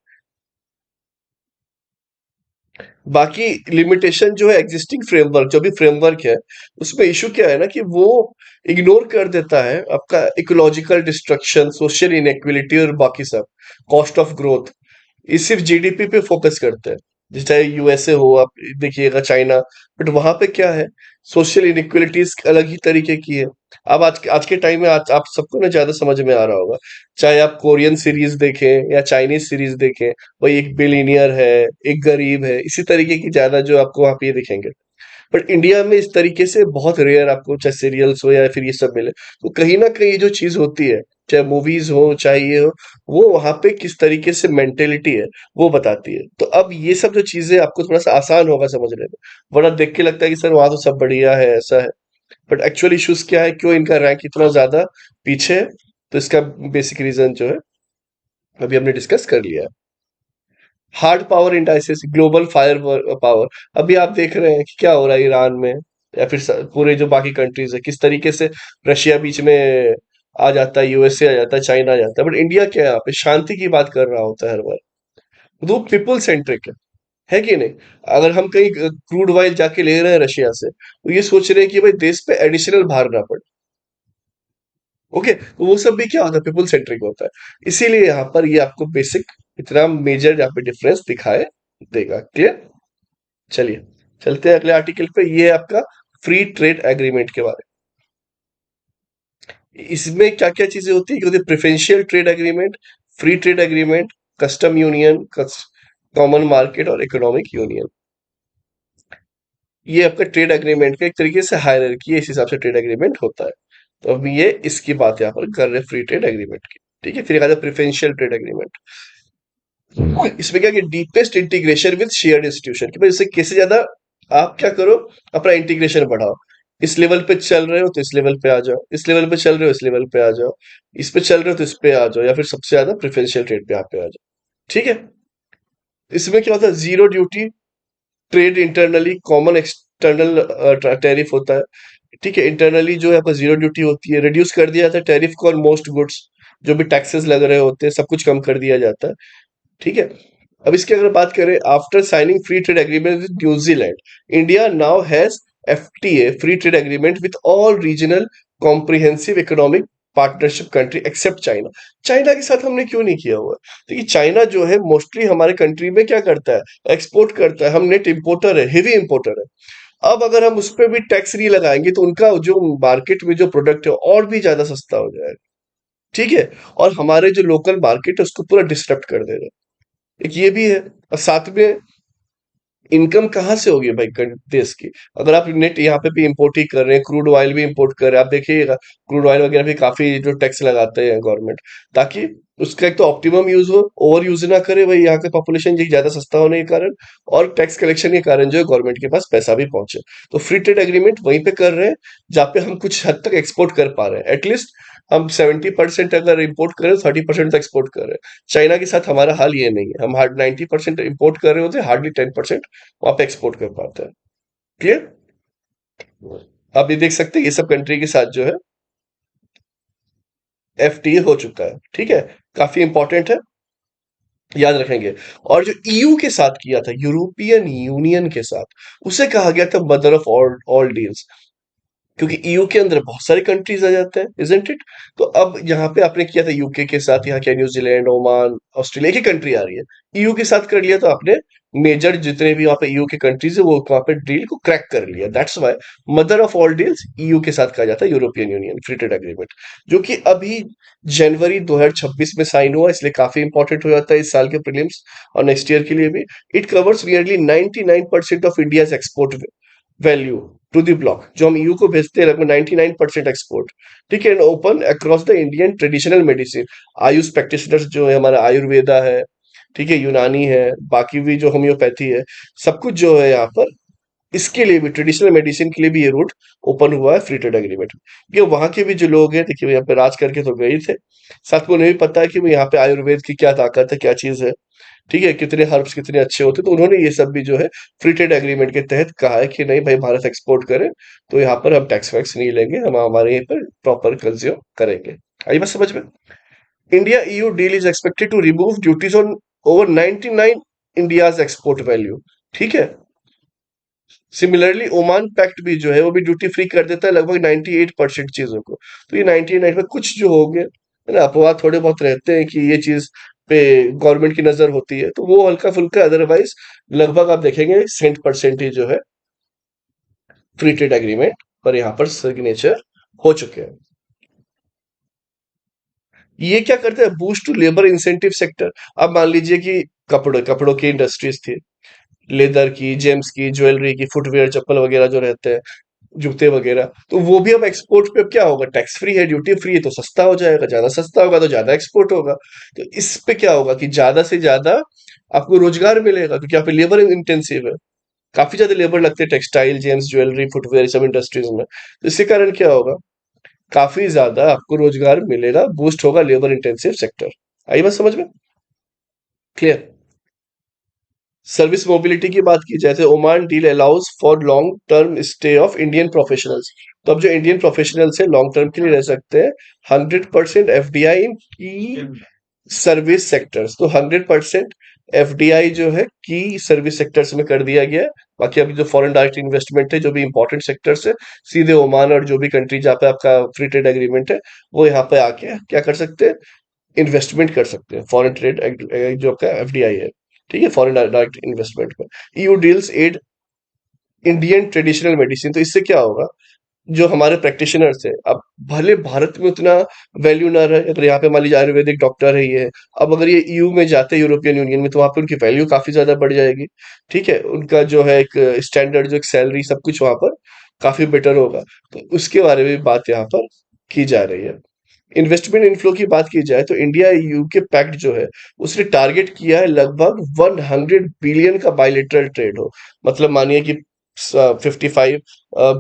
बाकी लिमिटेशन जो है एग्जिस्टिंग फ्रेमवर्क, जो भी फ्रेमवर्क है, उसमें इशू क्या है ना कि वो इग्नोर कर देता है आपका इकोलॉजिकल डिस्ट्रक्शन, सोशल इनइक्वालिटी और बाकी सब, कॉस्ट ऑफ ग्रोथ। ये सिर्फ जीडीपी पे फोकस करते हैं। जैसे चाहे यूएसए हो, आप देखिएगा चाइना, बट वहां पे क्या है, सोशल इनइक्वालिटीज अलग ही तरीके की है। अब आज के टाइम में आज आप सबको ना ज्यादा समझ में आ रहा होगा, चाहे आप कोरियन सीरीज देखें या चाइनीज सीरीज देखें, वही एक बिलियनियर है, एक गरीब है, इसी तरीके की ज्यादा जो आपको वहां पे ये दिखेंगे। बट इंडिया में इस तरीके से बहुत रेयर आपको चाहे सीरियल्स हो या फिर ये सब मिले। तो कहीं ना कहीं ये जो चीज होती है, चाहे मूवीज हो चाहे ये हो, वो वहां पे किस तरीके से मेंटेलिटी है वो बताती है। तो अब ये सब जो चीजें आपको थोड़ा सा आसान होगा समझने में, वरना देख के लगता है कि सर वहां तो सब बढ़िया है, ऐसा है। बट एक्चुअल इश्यूज क्या है, क्यों इनका रैंक इतना ज्यादा पीछे है, तो इसका बेसिक रीजन जो है अभी हमने डिस्कस कर लिया है। Hard power indices, global fire power. अभी आप देख रहे हैं कि क्या हो रहा है ईरान में, या फिर पूरे जो बाकी कंट्रीज है, किस तरीके से रशिया बीच में आ जाता है, यूएसए आ जाता है, चाइना आ जाता है, बट इंडिया क्या है यहाँ पे शांति की बात कर रहा होता है हर बार। वो पीपल सेंट्रिक है कि नहीं? अगर हम कहीं क्रूड ऑयल जाके ले रहे हैं रशिया से, तो ये सोच रहे हैं कि भाई देश पे एडिशनल भार ना पड़े। ओके, तो वो सब भी क्या होता है, पीपल सेंट्रिक होता है। इसीलिए यहाँ पर ये आपको बेसिक इतना मेजर यहाँ पे डिफरेंस दिखाए देगा। क्लियर? चलिए, चलते हैं अगले आर्टिकल पे। ये है आपका फ्री ट्रेड एग्रीमेंट के बारे में। इसमें क्या क्या चीजें होती है, होती है preferential trade agreement, free trade agreement, custom union, common market और इकोनॉमिक यूनियन। ये आपका ट्रेड एग्रीमेंट का एक तरीके से हायरार्की है, इस हिसाब से ट्रेड एग्रीमेंट होता है। तो अब ये इसकी बात यहाँ पर कर रहे हैं फ्री ट्रेड एग्रीमेंट की। ठीक है, फिर एक आता है प्रेफरेंशियल ट्रेड एग्रीमेंट। इसमें क्या कि deepest integration with shared institution, कि भाई इससे कैसे ज्यादा आप क्या करो, अपना इंटीग्रेशन बढ़ाओ। इस लेवल पे चल रहे हो तो इस लेवल पे आ जाओ, इस लेवल पे चल रहे हो इस लेवल पे आ जाओ, इस पे चल रहे हो तो इस पे आ जाओ, या फिर सबसे ज्यादा प्रेफरेंशियल ट्रेड पे यहाँ पे आ जाओ। ठीक है, इसमें क्या होता है, zero duty trade, internally common external tariff होता है। ठीक है, इंटरनली जो है आपका जीरो ड्यूटी होती है, रिड्यूस कर दिया जाता है टैरिफ को ऑन मोस्ट गुड्स, जो भी टैक्सेस लग रहे होते हैं सब कुछ कम कर दिया जाता है। ठीक है, अब इसकी अगर बात करें, after signing free trade agreement with New Zealand, India now has FTA, free trade agreement with all regional comprehensive economic partnership country accept China. China के साथ हमने क्यों नहीं किया हुआ? क्योंकि चाइना जो है मोस्टली हमारे कंट्री में क्या करता है, एक्सपोर्ट करता है, हम नेट इंपोर्टर है, हेवी इंपोर्टर है। अब अगर हम उस पर भी टैक्स नहीं लगाएंगे तो उनका जो मार्केट में जो प्रोडक्ट है और भी ज्यादा सस्ता हो जाएगा। ठीक है, और हमारे जो लोकल मार्केट है उसको पूरा डिस्टर्ब कर देगा। एक ये भी है, और साथ में इनकम कहाँ से होगी भाई देश की, अगर आप नेट यहाँ पे भी इंपोर्ट ही कर रहे हैं, क्रूड ऑयल भी इंपोर्ट कर रहे हैं। आप देखिएगा क्रूड ऑयल वगैरह भी काफी जो टैक्स लगाते हैं गवर्नमेंट, ताकि उसका एक तो ऑप्टिमम यूज हो, ओवर यूज ना करे भाई यहाँ का पॉपुलेशन जी ज्यादा सस्ता होने के कारण, और टैक्स कलेक्शन के कारण जो है गवर्नमेंट के पास पैसा भी पहुंचे। तो फ्री ट्रेड एग्रीमेंट वहीं पे कर रहे हैं जहाँ पे हम कुछ हद तक एक्सपोर्ट कर पा रहे हैं। एटलीस्ट हम 70% अगर इंपोर्ट करें, 30% तक एक्सपोर्ट कर रहे हैं। चाइना के साथ हमारा हाल ये नहीं है, हम हार्ड 90% इंपोर्ट कर रहे होते हैं, हार्डली 10% वहां पे एक्सपोर्ट कर पाते हैं। क्लियर? आप ये देख सकते हैं ये सब कंट्री के साथ जो है एफटीए हो चुका है। ठीक है, काफी इंपॉर्टेंट है, याद रखेंगे। और जो ईयू के साथ किया था, यूरोपियन यूनियन के साथ, उसे कहा गया था mother of all all deals, क्योंकि ईयू के अंदर बहुत सारे कंट्रीज आ जाते हैं, इजंट इट? तो अब यहाँ पे आपने किया था यूके के साथ, यहाँ क्या न्यूजीलैंड, ओमान, ऑस्ट्रेलिया की कंट्री आ रही है, ईयू के साथ कर लिया तो आपने मेजर जितने भी वहाँ पे ईयू के कंट्रीज है वो वहाँ पे डील को क्रैक कर लिया। That's why mother of all deals EU के साथ कहा जाता है European union free trade agreement, जो कि अभी जनवरी 2026 में साइन हुआ, इसलिए काफी इंपॉर्टेंट हो जाता है इस साल के प्रीलिम्स और नेक्स्ट ईयर के लिए भी। It covers nearly 99% of India's export value to the bloc, जो हम ईयू को भेजते हैं लगभग 99% एक्सपोर्ट। ठीक है, and open across the Indian traditional medicine, Ayush practitioners जो है, हमारा आयुर्वेदा है, ठीक है, यूनानी है, बाकी भी जो होम्योपैथी है, सब कुछ जो है यहाँ पर, इसके लिए भी ट्रेडिशनल मेडिसिन के लिए भी ये रूट ओपन हुआ है फ्री ट्रेड एग्रीमेंट। ये वहां के भी जो लोग हैं, देखिए यहाँ पे राज करके तो गए थे, साथ में उन्हें भी पता है कि यहाँ पे आयुर्वेद की क्या ताकत है, क्या चीज है। ठीक है, कितने हर्ब्स कितने अच्छे होते हैं, तो उन्होंने ये सब भी जो है फ्री ट्रेड एग्रीमेंट के तहत कहा है कि नहीं भाई भारत एक्सपोर्ट करे तो यहाँ पर हम टैक्स वैक्स नहीं लेंगे, हम हमारे यहाँ पर प्रॉपर कंज्यूम करेंगे। आई बात समझ में? India EU deal is expected to remove duties on over 99 India's export value. ठीक है। सिमिलरली ओमान पैक्ट भी जो है वो भी ड्यूटी फ्री कर देता है लगभग 98% चीजों को। तो ये 99 में कुछ जो हो गए है ना, अपवाद थोड़े बहुत रहते हैं कि ये चीज पे गवर्नमेंट की नजर होती है, तो वो हल्का फुल्का, अदरवाइज लगभग आप देखेंगे 100% ही जो है फ्री ट्रेड एग्रीमेंट पर यहाँ पर सिग्नेचर हो चुके हैं। ये क्या करते हैं, boost to labour intensive sector. अब मान लीजिए कि कपड़ों की इंडस्ट्रीज थी, लेदर की, जेम्स की, ज्वेलरी की, फुटवेयर, चप्पल वगैरह जो रहते हैं, जूते वगैरह, तो वो भी अब एक्सपोर्ट पे अब क्या होगा, टैक्स फ्री है, ड्यूटी फ्री है, तो सस्ता हो जाएगा, ज्यादा सस्ता होगा तो ज्यादा एक्सपोर्ट होगा। तो इस पे क्या होगा कि ज्यादा से ज्यादा आपको रोजगार मिलेगा, क्योंकि यहाँ पे लेबर इंटेंसिव है, काफी ज्यादा लेबर लगते हैं टेक्सटाइल, जेम्स, ज्वेलरी, फुटवेयर सब इंडस्ट्रीज में। तो इसके कारण क्या होगा, काफी ज्यादा आपको रोजगार मिलेगा, बूस्ट होगा लेबर इंटेंसिव सेक्टर। आई बात समझ में? क्लियर? सर्विस मोबिलिटी की बात की जाए तो Oman deal allows for long term stay of Indian professionals. तो अब जो इंडियन प्रोफेशनल्स है लॉन्ग टर्म के लिए रह सकते हैं 100% एफडीआई इन की सर्विस सेक्टर्स। तो 100% एफडीआई जो है की सर्विस सेक्टर्स में कर दिया गया है। बाकी अभी जो फॉरेन डायरेक्ट इन्वेस्टमेंट है, जो भी इंपॉर्टेंट सेक्टर्स है, सीधे ओमान और जो भी कंट्री जहाँ पे आपका फ्री ट्रेड एग्रीमेंट है, वो यहाँ पे आके क्या कर सकते हैं, इन्वेस्टमेंट कर सकते हैं। फॉरेन ट्रेड जो आपका एफडीआई है, ठीक है, फॉरेन डायरेक्ट इन्वेस्टमेंट में। EU deals aid Indian traditional medicine. तो इससे क्या होगा, जो हमारे प्रैक्टिशनर्स है, अब भले भारत में उतना वैल्यू ना रहे, अगर यहाँ पे मान लीजिए आयुर्वेदिक डॉक्टर है ये, अब अगर ये ईयू में जाते हैं, यूरोपियन यूनियन में, तो वहां पे उनकी वैल्यू काफी ज्यादा बढ़ जाएगी। ठीक है, उनका जो है एक स्टैंडर्ड, जो एक सैलरी, सब कुछ वहां पर काफी बेटर होगा। तो उसके बारे में भी बात यहाँ पर की जा रही है। इन्वेस्टमेंट इनफ्लो की बात की जाए तो इंडिया यूके पैक्ट जो है, उसने टारगेट किया है लगभग 100 बिलियन का बायलेटरल ट्रेड हो। मतलब मानिए कि 55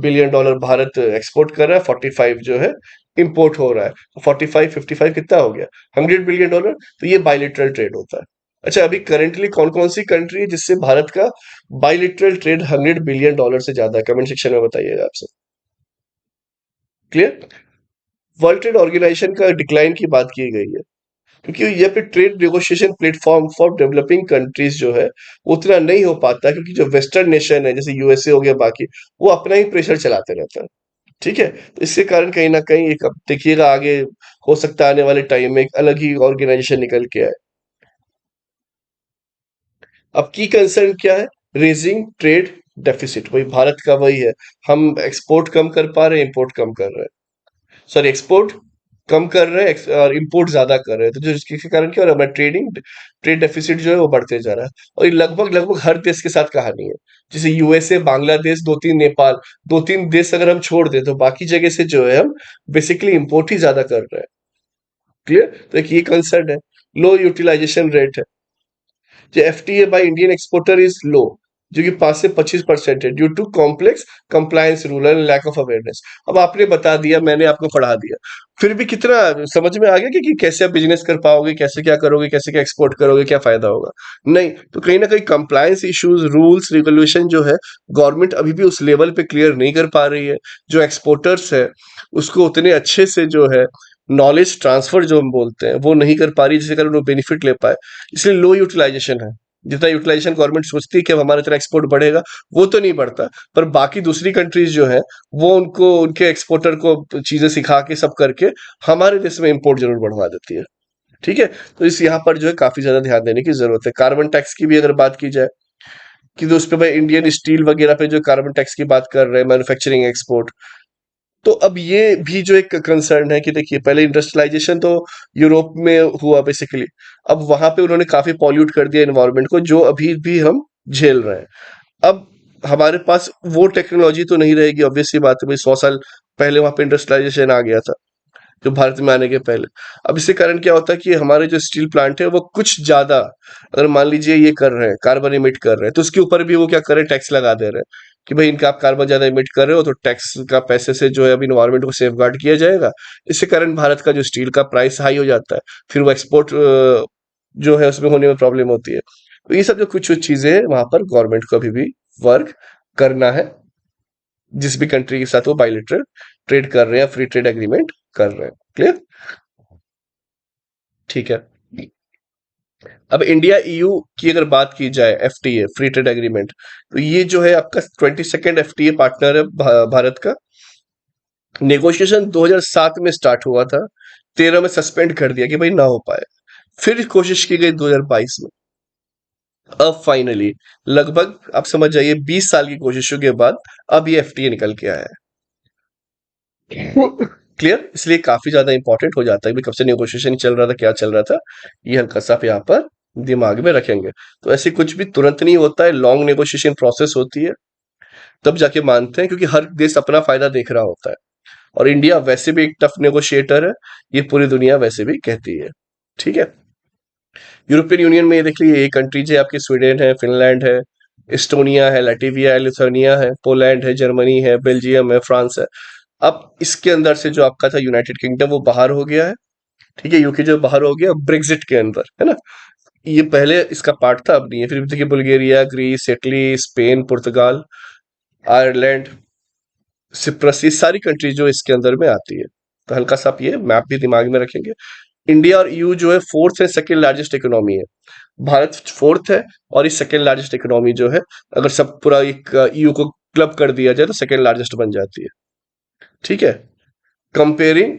बिलियन डॉलर भारत एक्सपोर्ट कर रहा है, 45 जो है इंपोर्ट हो रहा है। 45 55 कितना हो गया, 100 बिलियन डॉलर। तो ये बायलेटरल ट्रेड होता है। अच्छा, अभी करेंटली कौन कौन सी कंट्री है जिससे भारत का बायलेटरल ट्रेड 100 बिलियन डॉलर से ज्यादा है, कमेंट सेक्शन में बताइएगा आपसे। क्लियर? वर्ल्ड ट्रेड ऑर्गेनाइजेशन का डिक्लाइन की बात की गई है, क्योंकि यहाँ पे trade negotiation platform for developing countries जो है उतना नहीं हो पाता, क्योंकि जो वेस्टर्न नेशन है जैसे यूएसए हो गया, बाकी वो अपना ही प्रेशर चलाते रहता है। ठीक है, तो इसके कारण कहीं ना कहीं एक, अब देखिएगा आगे, हो सकता है आने वाले टाइम में एक अलग ही ऑर्गेनाइजेशन निकल के आए। अब की कंसर्न क्या है, रेजिंग ट्रेड डेफिसिट, वही भारत का वही है, हम एक्सपोर्ट कम कर पा रहे हैं, इंपोर्ट कम कर रहे हैं, सॉरी एक्सपोर्ट कम कर रहे हैं और इंपोर्ट ज्यादा कर रहे हैं। तो जो इसके कारण क्या हो रहा है, हमारा ट्रेड डेफिसिट जो है वो बढ़ते जा रहा है। और ये लगभग लगभग हर देश के साथ कहानी है। जैसे यूएसए, बांग्लादेश, दो तीन नेपाल, दो तीन देश अगर हम छोड़ दें, तो बाकी जगह से जो है हम बेसिकली इंपोर्ट ही ज्यादा कर रहे हैं। क्लियर? तो एक ये कंसर्न है। लो यूटिलाइजेशन रेट है, जो FTA by Indian exporter is low, जो कि 5 से 25% है, due to complex compliance rule and lack of awareness. अब आपने बता दिया, मैंने आपको पढ़ा दिया, फिर भी कितना समझ में आ गया कि कैसे आप बिजनेस कर पाओगे, कैसे क्या करोगे, कैसे क्या एक्सपोर्ट करोगे, क्या फायदा होगा? नहीं, तो कहीं ना कहीं कंप्लायंस इश्यूज, रूल्स रेगुलेशन जो है, गवर्नमेंट अभी भी उस लेवल पे क्लियर नहीं कर पा रही है। जो एक्सपोर्टर्स है उसको उतने अच्छे से जो है नॉलेज ट्रांसफर जो हम बोलते हैं वो नहीं कर पा रही, जिसके कारण वो बेनिफिट ले पाए। इसलिए लो यूटिलाइजेशन है। जितना यूटिलाइजेशन गवर्नमेंट सोचती है कि अब हमारा इतना एक्सपोर्ट बढ़ेगा, वो तो नहीं बढ़ता। पर बाकी दूसरी कंट्रीज जो है, वो उनको, उनके एक्सपोर्टर को चीजें सिखा के सब करके हमारे देश में इंपोर्ट जरूर बढ़वा देती है। ठीक है, तो इस यहाँ पर जो है काफी ज्यादा ध्यान देने की जरूरत है। कार्बन टैक्स की भी अगर बात की जाए, कि तो उस पे भाई इंडियन स्टील वगैरह पे जो कार्बन टैक्स की बात कर रहे हैं, मैन्युफैक्चरिंग एक्सपोर्ट, तो अब ये भी जो एक कंसर्न है कि देखिए, पहले इंडस्ट्रियलाइजेशन तो यूरोप में हुआ बेसिकली, अब वहां पे उन्होंने काफी पॉल्यूट कर दिया एनवायरनमेंट को, जो अभी भी हम झेल रहे हैं। अब हमारे पास वो टेक्नोलॉजी तो नहीं रहेगी, ऑब्वियस सी बात है भाई, 100 साल पहले वहां पे इंडस्ट्रियलाइजेशन आ गया था, जो भारत में आने के पहले। अब इसके कारण क्या होता है कि हमारे जो स्टील प्लांट है वो कुछ ज्यादा, अगर मान लीजिए ये कर रहे हैं, कार्बन इमिट कर रहे हैं, तो उसके ऊपर भी वो क्या कर रहे हैं, टैक्स लगा दे रहे हैं कि भाई इनका आप कार्बन ज्यादा इमिट कर रहे हो, तो टैक्स का पैसे से जो है अब इन्वायरमेंट को सेफ गार्ड किया जाएगा। इसके कारण भारत का जो स्टील का प्राइस हाई हो जाता है, फिर वो एक्सपोर्ट जो है उसमें होने में प्रॉब्लम होती है। तो ये सब जो कुछ कुछ चीजें हैं, वहां पर गवर्नमेंट को अभी भी वर्क करना है, जिस भी कंट्री के साथ वो बायलेटरल ट्रेड कर रहे हैं, फ्री ट्रेड एग्रीमेंट कर रहे हैं। क्लियर? ठीक है। अब इंडिया ईयू की अगर बात की जाए, एफटीए फ्री ट्रेड एग्रीमेंट, तो ये जो है आपका 22nd एफटीए पार्टनर है भारत का। नेगोशिएशन 2007 में स्टार्ट हुआ था, 13 में सस्पेंड कर दिया कि भाई ना हो पाए, फिर कोशिश की गई 2022 में। अब फाइनली लगभग आप समझ जाइए 20 साल की कोशिशों के बाद अब ये एफटीए निकल के आया है। क्लियर? इसलिए काफी ज्यादा इंपॉर्टेंट हो जाता है कि कब से नेगोशिएशन चल रहा था, क्या चल रहा था, ये हल्का सा आप यहाँ पर दिमाग में रखेंगे। तो ऐसे कुछ भी तुरंत नहीं होता है, लॉन्ग नेगोशिएशन प्रोसेस होती है, तब जाके मानते हैं, क्योंकि हर देश अपना फायदा देख रहा होता है। और इंडिया वैसे भी एक टफ नेगोशिएटर है, ये पूरी दुनिया वैसे भी कहती है। ठीक है? यूरोपियन यूनियन में ये देख लीजिए, ये कंट्रीज है आपकी, स्वीडन है, फिनलैंड है, इस्टोनिया है, लैटविया है, लिथुआनिया है, पोलैंड है, जर्मनी है, बेल्जियम है, फ्रांस है। अब इसके अंदर से जो आपका था यूनाइटेड किंगडम, वो बाहर हो गया है। ठीक है, यूके जो बाहर हो गया ब्रेग्जिट के अंदर, है ना? ये पहले इसका पार्ट था, अब नहीं है। फिर देखिए बुल्गारिया, ग्रीस, इटली, स्पेन, पुर्तगाल, आयरलैंड, सिप्रस, ये सारी कंट्रीज जो इसके अंदर में आती है। तो हल्का सा आप ये मैप भी दिमाग में रखेंगे। इंडिया और ईयू जो है फोर्थ है, सेकंड लार्जेस्ट इकोनॉमी है। भारत फोर्थ है और ये सेकंड लार्जेस्ट इकोनॉमी जो है, अगर सब पूरा एक ईयू को क्लब कर दिया जाए तो सेकंड लार्जेस्ट बन जाती है। ठीक है? Comparing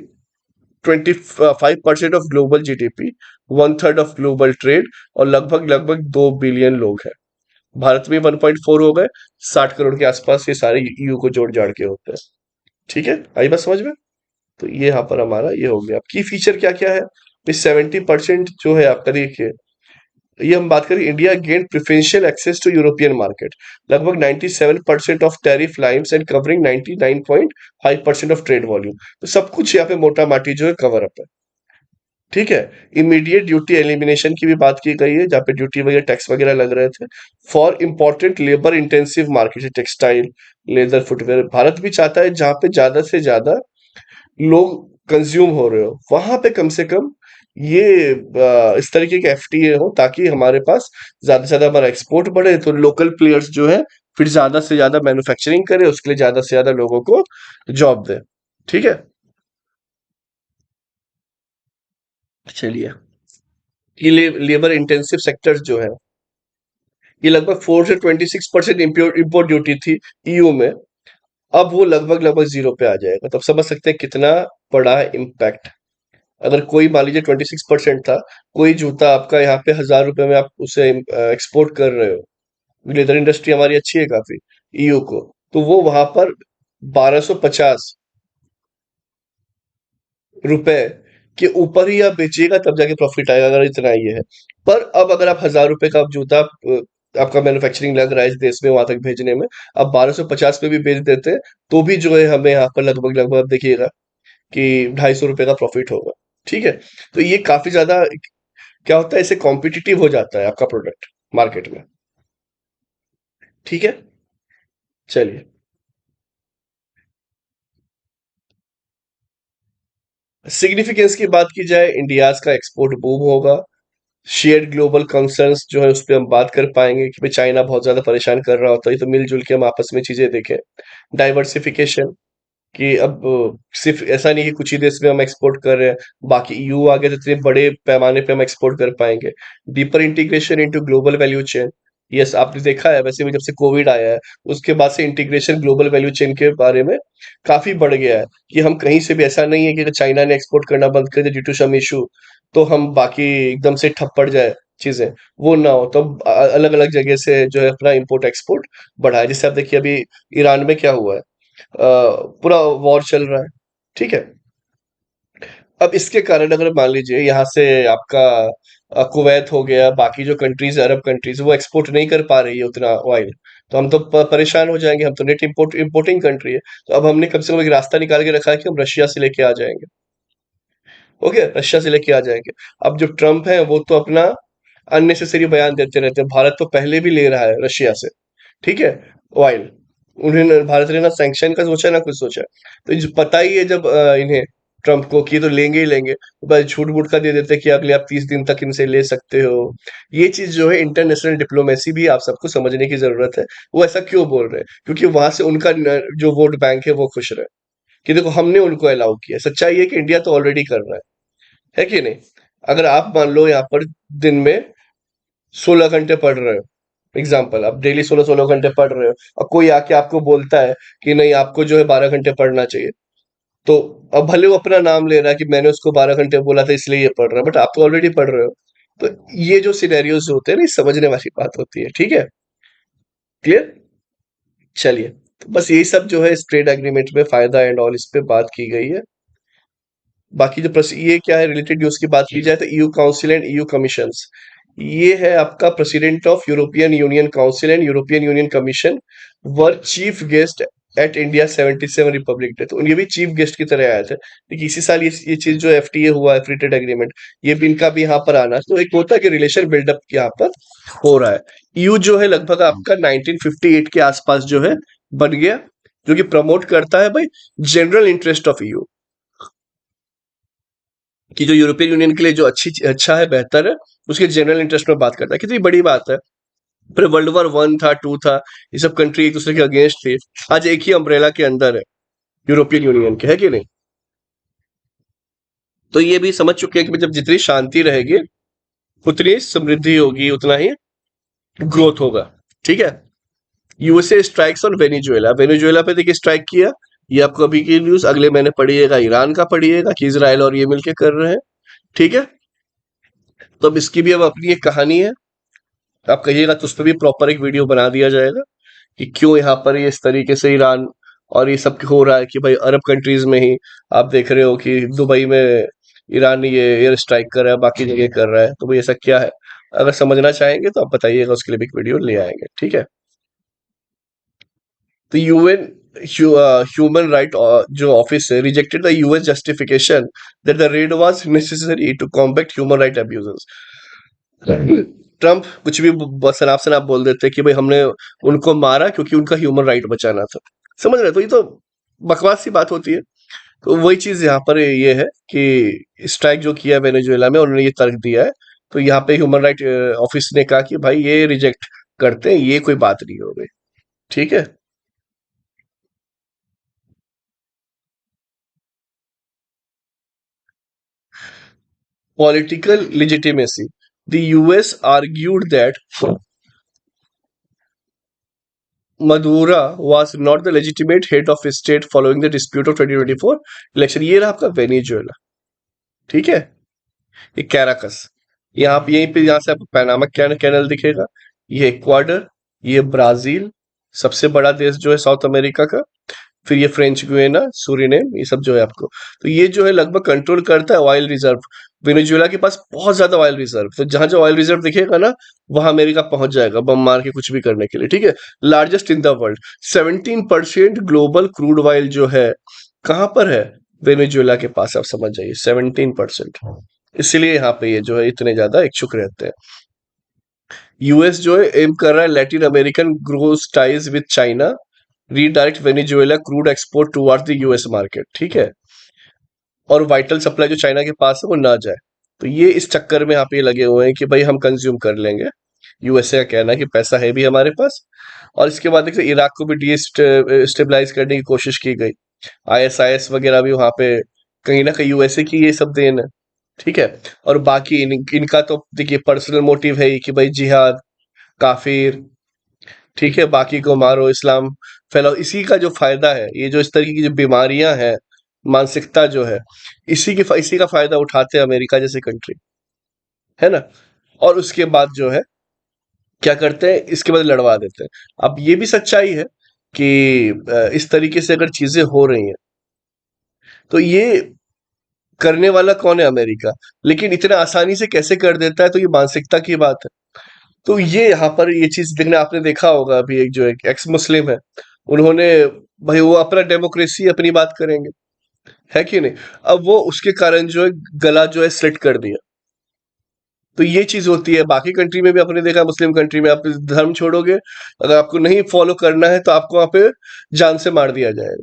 25% of global GDP, 1/3 of global trade, और लगभग लगभग 2 बिलियन लोग हैं। भारत में 1.4 हो गए, 60 करोड़ के आसपास ये सारे ईयू को जोड़ जाड़ के होते हैं। ठीक है, आई बात समझ में? तो ये यहाँ पर हमारा ये हो गया। की फीचर क्या क्या है? 70% जो है आपका, देखिए ये हम बात करें, India gain preferential access to European market, लगभग 97% of tariff lines and covering 99.5% of trade volume. तो सब कुछ यहाँ पे मोटा माटी जो है कवर अप है। ठीक है? इमीडिएट ड्यूटी एलिमिनेशन की भी बात की गई है, जहाँ पे ड्यूटी वगैरह टैक्स वगैरह लग रहे थे, for important labour intensive market, textile, leather, footwear. Bharat भी चाहता है जहां पे ज्यादा से ज्यादा लोग कंज्यूम हो रहे हो, वहां पे कम से कम ये इस तरीके के एफटीए हो, ताकि हमारे पास ज्यादा से ज्यादा हमारा एक्सपोर्ट बढ़े, तो लोकल प्लेयर्स जो है फिर ज्यादा से ज्यादा मैन्युफैक्चरिंग करे, उसके लिए ज्यादा से ज्यादा लोगों को जॉब दे। ठीक है? चलिए, ये लेबर इंटेंसिव सेक्टर्स जो है, ये लगभग 4 से 26% इम्पोर्ट ड्यूटी थी ईयू में, अब वो लगभग लगभग जीरो पे आ जाएगा। तब समझ सकते हैं कितना बड़ा है इम्पैक्ट। अगर कोई मान लीजिए 26% था, कोई जूता आपका यहाँ पे 1,000 रुपए में आप उसे एक्सपोर्ट कर रहे हो, लेदर इंडस्ट्री हमारी अच्छी है काफी ईयू को, तो वो वहां पर 1250 रुपए के ऊपर ही आप बेचिएगा, तब जाके प्रॉफिट आएगा, अगर इतना ये है। पर अब अगर आप 1,000 रुपए का आप जूता आपका मैन्युफैक्चरिंग लग रहा है इस देश में वहां तक भेजने में, अब 1250 पे भी बेच देते हैं, तो भी जो है हमें यहाँ पर लगभग लगभग आप देखिएगा कि 250 रुपए का प्रॉफिट होगा। ठीक है? तो ये काफी ज्यादा क्या होता है, इससे कॉम्पिटिटिव हो जाता है आपका प्रोडक्ट मार्केट में। ठीक है? चलिए, सिग्निफिकेंस की बात की जाए, इंडियाज का एक्सपोर्ट बूम होगा। शेयर्ड ग्लोबल कंसर्न्स जो है उस पर हम बात कर पाएंगे कि भाई चाइना बहुत ज्यादा परेशान कर रहा होता है, ये तो मिलजुल के हम आपस में चीजें देखें। डाइवर्सिफिकेशन, कि अब सिर्फ ऐसा नहीं कि कुछ ही देश में हम एक्सपोर्ट कर रहे हैं, बाकी ईयू आगे तो इतने बड़े पैमाने पे हम एक्सपोर्ट कर पाएंगे। Deeper integration into global value chain, yes आपने देखा है वैसे भी, जब से कोविड आया है उसके बाद से इंटीग्रेशन ग्लोबल वैल्यू चेन के बारे में काफी बढ़ गया है, कि हम कहीं से भी, ऐसा नहीं है कि अगर चाइना ने एक्सपोर्ट करना बंद कर दिया ड्यू टू सम इशू, तो हम बाकी एकदम से ठप पड़ जाए चीजें, वो ना हो। तो अलग अलग जगह से जो है अपना इंपोर्ट एक्सपोर्ट बढ़ा है। जैसे आप देखिए अभी ईरान में क्या हुआ है, पूरा वॉर चल रहा है। ठीक है? अब इसके कारण अगर मान लीजिए यहाँ से आपका कुवैत हो गया, बाकी जो कंट्रीज, अरब कंट्रीज, वो एक्सपोर्ट नहीं कर पा रही है उतना ऑयल, तो हम तो परेशान हो जाएंगे, हम तो नेट इंपोर्टिंग कंट्री है। तो अब हमने कम से कम एक रास्ता निकाल के रखा है कि हम रशिया से लेके आ जाएंगे। ओके, रशिया से लेके आ जाएंगे। अब जो ट्रम्प है वो तो अपना अननेसेसरी बयान देते रहते हैं, भारत तो पहले भी ले रहा है रशिया से। ठीक है? ऑयल, उन्हें भारत ने ना सैंक्शन का सोचा ना कुछ सोचा। तो पता ही है जब इन्हें ट्रम्प को कि ये तो लेंगे ही लेंगे, तो बस झूठ मूठ का दे देते कि अगले आप 30 दिन तक इनसे ले सकते हो। ये चीज जो है इंटरनेशनल डिप्लोमेसी भी आप सबको समझने की जरूरत है। वो ऐसा क्यों बोल रहे हैं? क्योंकि वहां से उनका जो वोट बैंक है वो खुश रहे कि देखो हमने उनको अलाउ किया। सच्चाई है कि इंडिया तो ऑलरेडी कर रहा है कि नहीं? अगर आप मान लो यहाँ पर दिन में 16 घंटे पढ़ रहे हो, एग्जाम्पल आप डेली 16-16 घंटे पढ़ रहे हो और कोई आके आपको बोलता है कि नहीं आपको जो है 12 घंटे पढ़ना चाहिए, तो अब भले वो अपना नाम ले रहा है कि मैंने उसको 12 घंटे बोला था इसलिए ये पढ़ रहा है, बट आप तो ऑलरेडी पढ़ रहे हो। तो ये जो सिनेरियोज होते हैं ना, ये समझने वाली बात होती है। ठीक है, क्लियर? चलिए, तो बस यही सब जो है इस ट्रेड एग्रीमेंट में फायदा एंड ऑल इस पे बात की गई है। बाकी जो ये क्या है रिलेटेड न्यूज की बात की जाए तो EU council and EU commissions, ये है आपका president of European union council and European union commission were chief guest at India 77 Republic day. तो ये भी चीफ गेस्ट की तरह आए थे। देखिए इसी साल ये चीज जो एफटीए हुआ है, फ्री ट्रेड एग्रीमेंट, ये भी इनका भी यहाँ पर आना, तो एक होता है कि रिलेशन बिल्डअप यहाँ पर हो रहा है। ईयू जो है लगभग आपका 1958 के आसपास जो है बन गया, जो कि प्रमोट करता है भाई जनरल इंटरेस्ट ऑफ ईयू, कि जो यूरोपियन यूनियन के लिए जो अच्छा है, बेहतर है, उसके जनरल इंटरेस्ट में बात करता है। कितनी बड़ी बात है। फिर वर्ल्ड वॉर 1 था, 2 था, ये सब कंट्री एक दूसरे के अगेंस्ट थी, आज एक ही अम्ब्रेला के अंदर है, यूरोपियन यूनियन के, है कि नहीं? तो ये भी समझ चुके हैं कि जब जितनी शांति रहेगी उतनी समृद्धि होगी, उतना ही ग्रोथ होगा। ठीक है, USA strikes on Venezuela, Venezuela पे देखिए स्ट्राइक किया, ये आपको अभी की न्यूज। अगले महीने पढ़िएगा ईरान का, पढ़िएगा कि इजराइल और ये मिलके कर रहे हैं। ठीक है, तो अब इसकी भी अब अपनी एक कहानी है, आप कहिएगा तो उस पर भी प्रॉपर एक वीडियो बना दिया जाएगा कि क्यों यहाँ पर ये इस तरीके से ईरान और ये सब हो रहा है, कि भाई अरब कंट्रीज में ही आप देख रहे हो कि दुबई में ईरान ये एयर स्ट्राइक कर रहा है, बाकी जगह कर रहा है, तो भाई ऐसा क्या है? अगर समझना चाहेंगे तो आप बताइएगा, उसके लिए भी एक वीडियो ले आएंगे। ठीक है, तो यूएन ह्यूमन राइट जो ऑफिस है rejected the US justification that the raid was necessary to combat human right abuses. Trump कुछ भी सनाप सनाप बोल देते हैं कि भाई हमने उनको मारा क्योंकि उनका ह्यूमन राइट बचाना था। समझ रहे? तो ये तो बकवास सी बात होती है। तो वही चीज यहाँ पर ये है कि स्ट्राइक जो किया वेनेजुएला में, उन्होंने ये तर्क दिया है, तो यहाँ पे ह्यूमन राइट ऑफिस ने कहा कि भाई ये रिजेक्ट करते हैं, ये कोई बात नहीं हो गई। ठीक है, political legitimacy. The US argued that Maduro was not the legitimate head of state following the dispute of 2024 election. ये रहा आपका वेनेजुएला। ठीक है, ये कैराकस, यहाँ पे यहीं पे यहाँ से आपको पैनामा कैनल दिखेगा, ये इक्वाडर, ये ब्राजील, सबसे बड़ा देश जो है साउथ अमेरिका का, फिर ये फ्रेंच गुयाना, सूरीनेम, ये सब जो है आपको, तो ये जो है लगभग कंट्रोल करता है ऑयल रिजर्व। वेनेजुएला के पास बहुत ज्यादा ऑयल रिजर्व, तो जहां जो ऑयल रिजर्व दिखेगा ना, वहां अमेरिका पहुंच जाएगा बम मार के कुछ भी करने के लिए। ठीक है, largest in the world, 17% global crude oil जो है कहां पर है? वेनेजुएला के पास। आप समझ जाइए 17%। इसीलिए यहाँ पे ये जो है इतने ज्यादा इच्छुक रहते हैं। यूएस जो है एम कर रहा है Latin American grows ties with China, redirect Venezuela crude export towards the US market. ठीक है, और वाइटल सप्लाई जो चाइना के पास है वो ना जाए, तो ये इस चक्कर में यहाँ पे लगे हुए हैं कि भाई हम कंज्यूम कर लेंगे। यूएसए का कहना है कि पैसा है भी हमारे पास। और इसके बाद देखिए इराक को भी स्टेबलाइज करने की कोशिश की गई, आईएसआईएस वगैरह भी वहां पे कहीं ना कहीं यूएसए की ये सब देन है। ठीक है, और बाकी इनका तो देखिए पर्सनल मोटिव है ही कि भाई जिहाद, काफिर, ठीक है, बाकी को मारो, इस्लाम फैलाओ। इसी का जो फायदा है, ये जो इस तरीके की जो बीमारियां हैं, मानसिकता जो है, इसी का फायदा उठाते हैं अमेरिका जैसे कंट्री, है ना? और उसके बाद जो है क्या करते हैं, इसके बाद लड़वा देते हैं। अब ये भी सच्चाई है कि इस तरीके से अगर चीजें हो रही हैं तो ये करने वाला कौन है? अमेरिका। लेकिन इतना आसानी से कैसे कर देता है, तो ये मानसिकता की बात है। तो ये यहाँ पर ये चीज देखने आपने देखा होगा, अभी एक जो एक एक्स मुस्लिम है, उन्होंने, भाई वो अपना डेमोक्रेसी अपनी बात करेंगे, है कि नहीं? अब वो उसके कारण जो है गला जो है स्लिट कर दिया। तो ये चीज होती है, बाकी कंट्री में भी आपने देखा, मुस्लिम कंट्री में आप धर्म छोड़ोगे, अगर आपको नहीं फॉलो करना है तो आपको वहां पे जान से मार दिया जाएगा।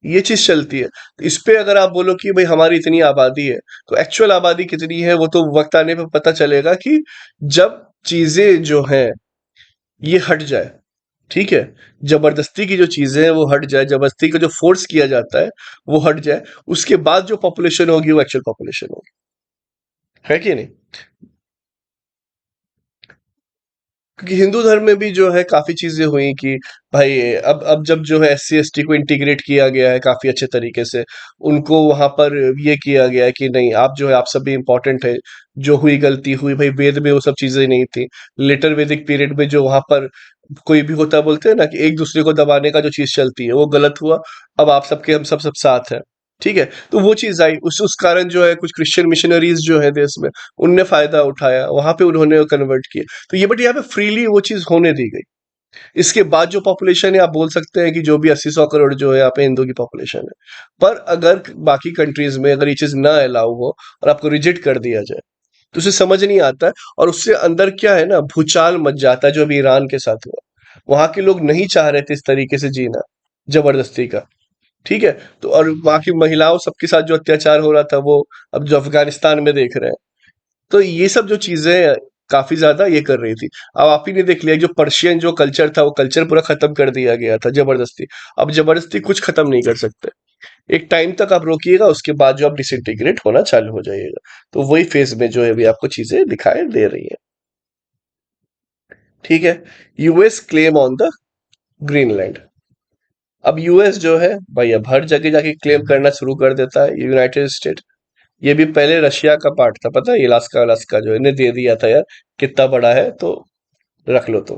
ये चीज चलती है। तो इस पे अगर आप बोलो कि भाई हमारी इतनी आबादी है, तो एक्चुअल आबादी कितनी है वो तो वक्त आने पे पता चलेगा, कि जब चीजें जो हैं ये हट जाए। ठीक है, जबरदस्ती की जो चीजें हैं वो हट जाए, जबरदस्ती का जो फोर्स किया जाता है वो हट जाए, उसके बाद जो पॉपुलेशन होगी वो एक्चुअल पॉपुलेशन होगी। है कि नहीं? क्योंकि हिंदू धर्म में भी जो है काफी चीजें हुई कि भाई अब जब जो है एससी एसटी को इंटीग्रेट किया गया है काफी अच्छे तरीके से, उनको वहां पर ये किया गया है कि नहीं आप जो है आप सब भी इम्पोर्टेंट है, जो हुई गलती हुई भाई वेद में वो सब चीजें नहीं थी, लेटर वैदिक पीरियड में जो वहां पर कोई भी होता है बोलते हैं ना कि एक दूसरे को दबाने का जो चीज चलती है वो गलत हुआ, अब आप सबके हम सब साथ हैं, ठीक है। तो वो चीज आई, उस कारण जो है कुछ क्रिश्चियन मिशनरीज जो है देश में, उनने फायदा उठाया, वहां पे उन्होंने कन्वर्ट किया, तो ये बट यहाँ पे फ्रीली वो चीज होने दी गई। इसके बाद जो पॉपुलेशन है आप बोल सकते हैं कि जो भी 80-100 करोड़ जो है यहाँ पे हिंदू की पॉपुलेशन है, पर अगर बाकी कंट्रीज में अगर ये चीज ना अलाउ हो और आपको रिजेक्ट कर दिया जाए तो उसे समझ नहीं आता है, और उससे अंदर क्या है ना भूचाल मच जाता है, जो अभी ईरान के साथ हुआ। वहां के लोग नहीं चाह रहे थे इस तरीके से जीना जबरदस्ती का, ठीक है। तो और वहां की महिलाओं सबके साथ जो अत्याचार हो रहा था वो अब जो अफगानिस्तान में देख रहे हैं, तो ये सब जो चीजें काफी ज्यादा ये कर रही थी। अब आप ही ने देख लिया जो पर्शियन जो कल्चर था वो कल्चर पूरा खत्म कर दिया गया था जबरदस्ती। अब जबरदस्ती कुछ खत्म नहीं कर सकते, एक टाइम तक आप रोकिएगा उसके बाद जो आप डिसइंटीग्रेट होना चालू हो जाइएगा। तो वही फेज में जो है अभी आपको चीजें दिखाई दे रही है, ठीक है। US claim on the Greenland. अब यूएस जो है भाई अब हर जगह जाके क्लेम करना शुरू कर देता है, यूनाइटेड स्टेट। ये भी पहले रशिया का पार्ट था, पता है, इलास्का अलास्का जो इन्हें दे दिया था यार, कितना बड़ा है तो रख लो तुम,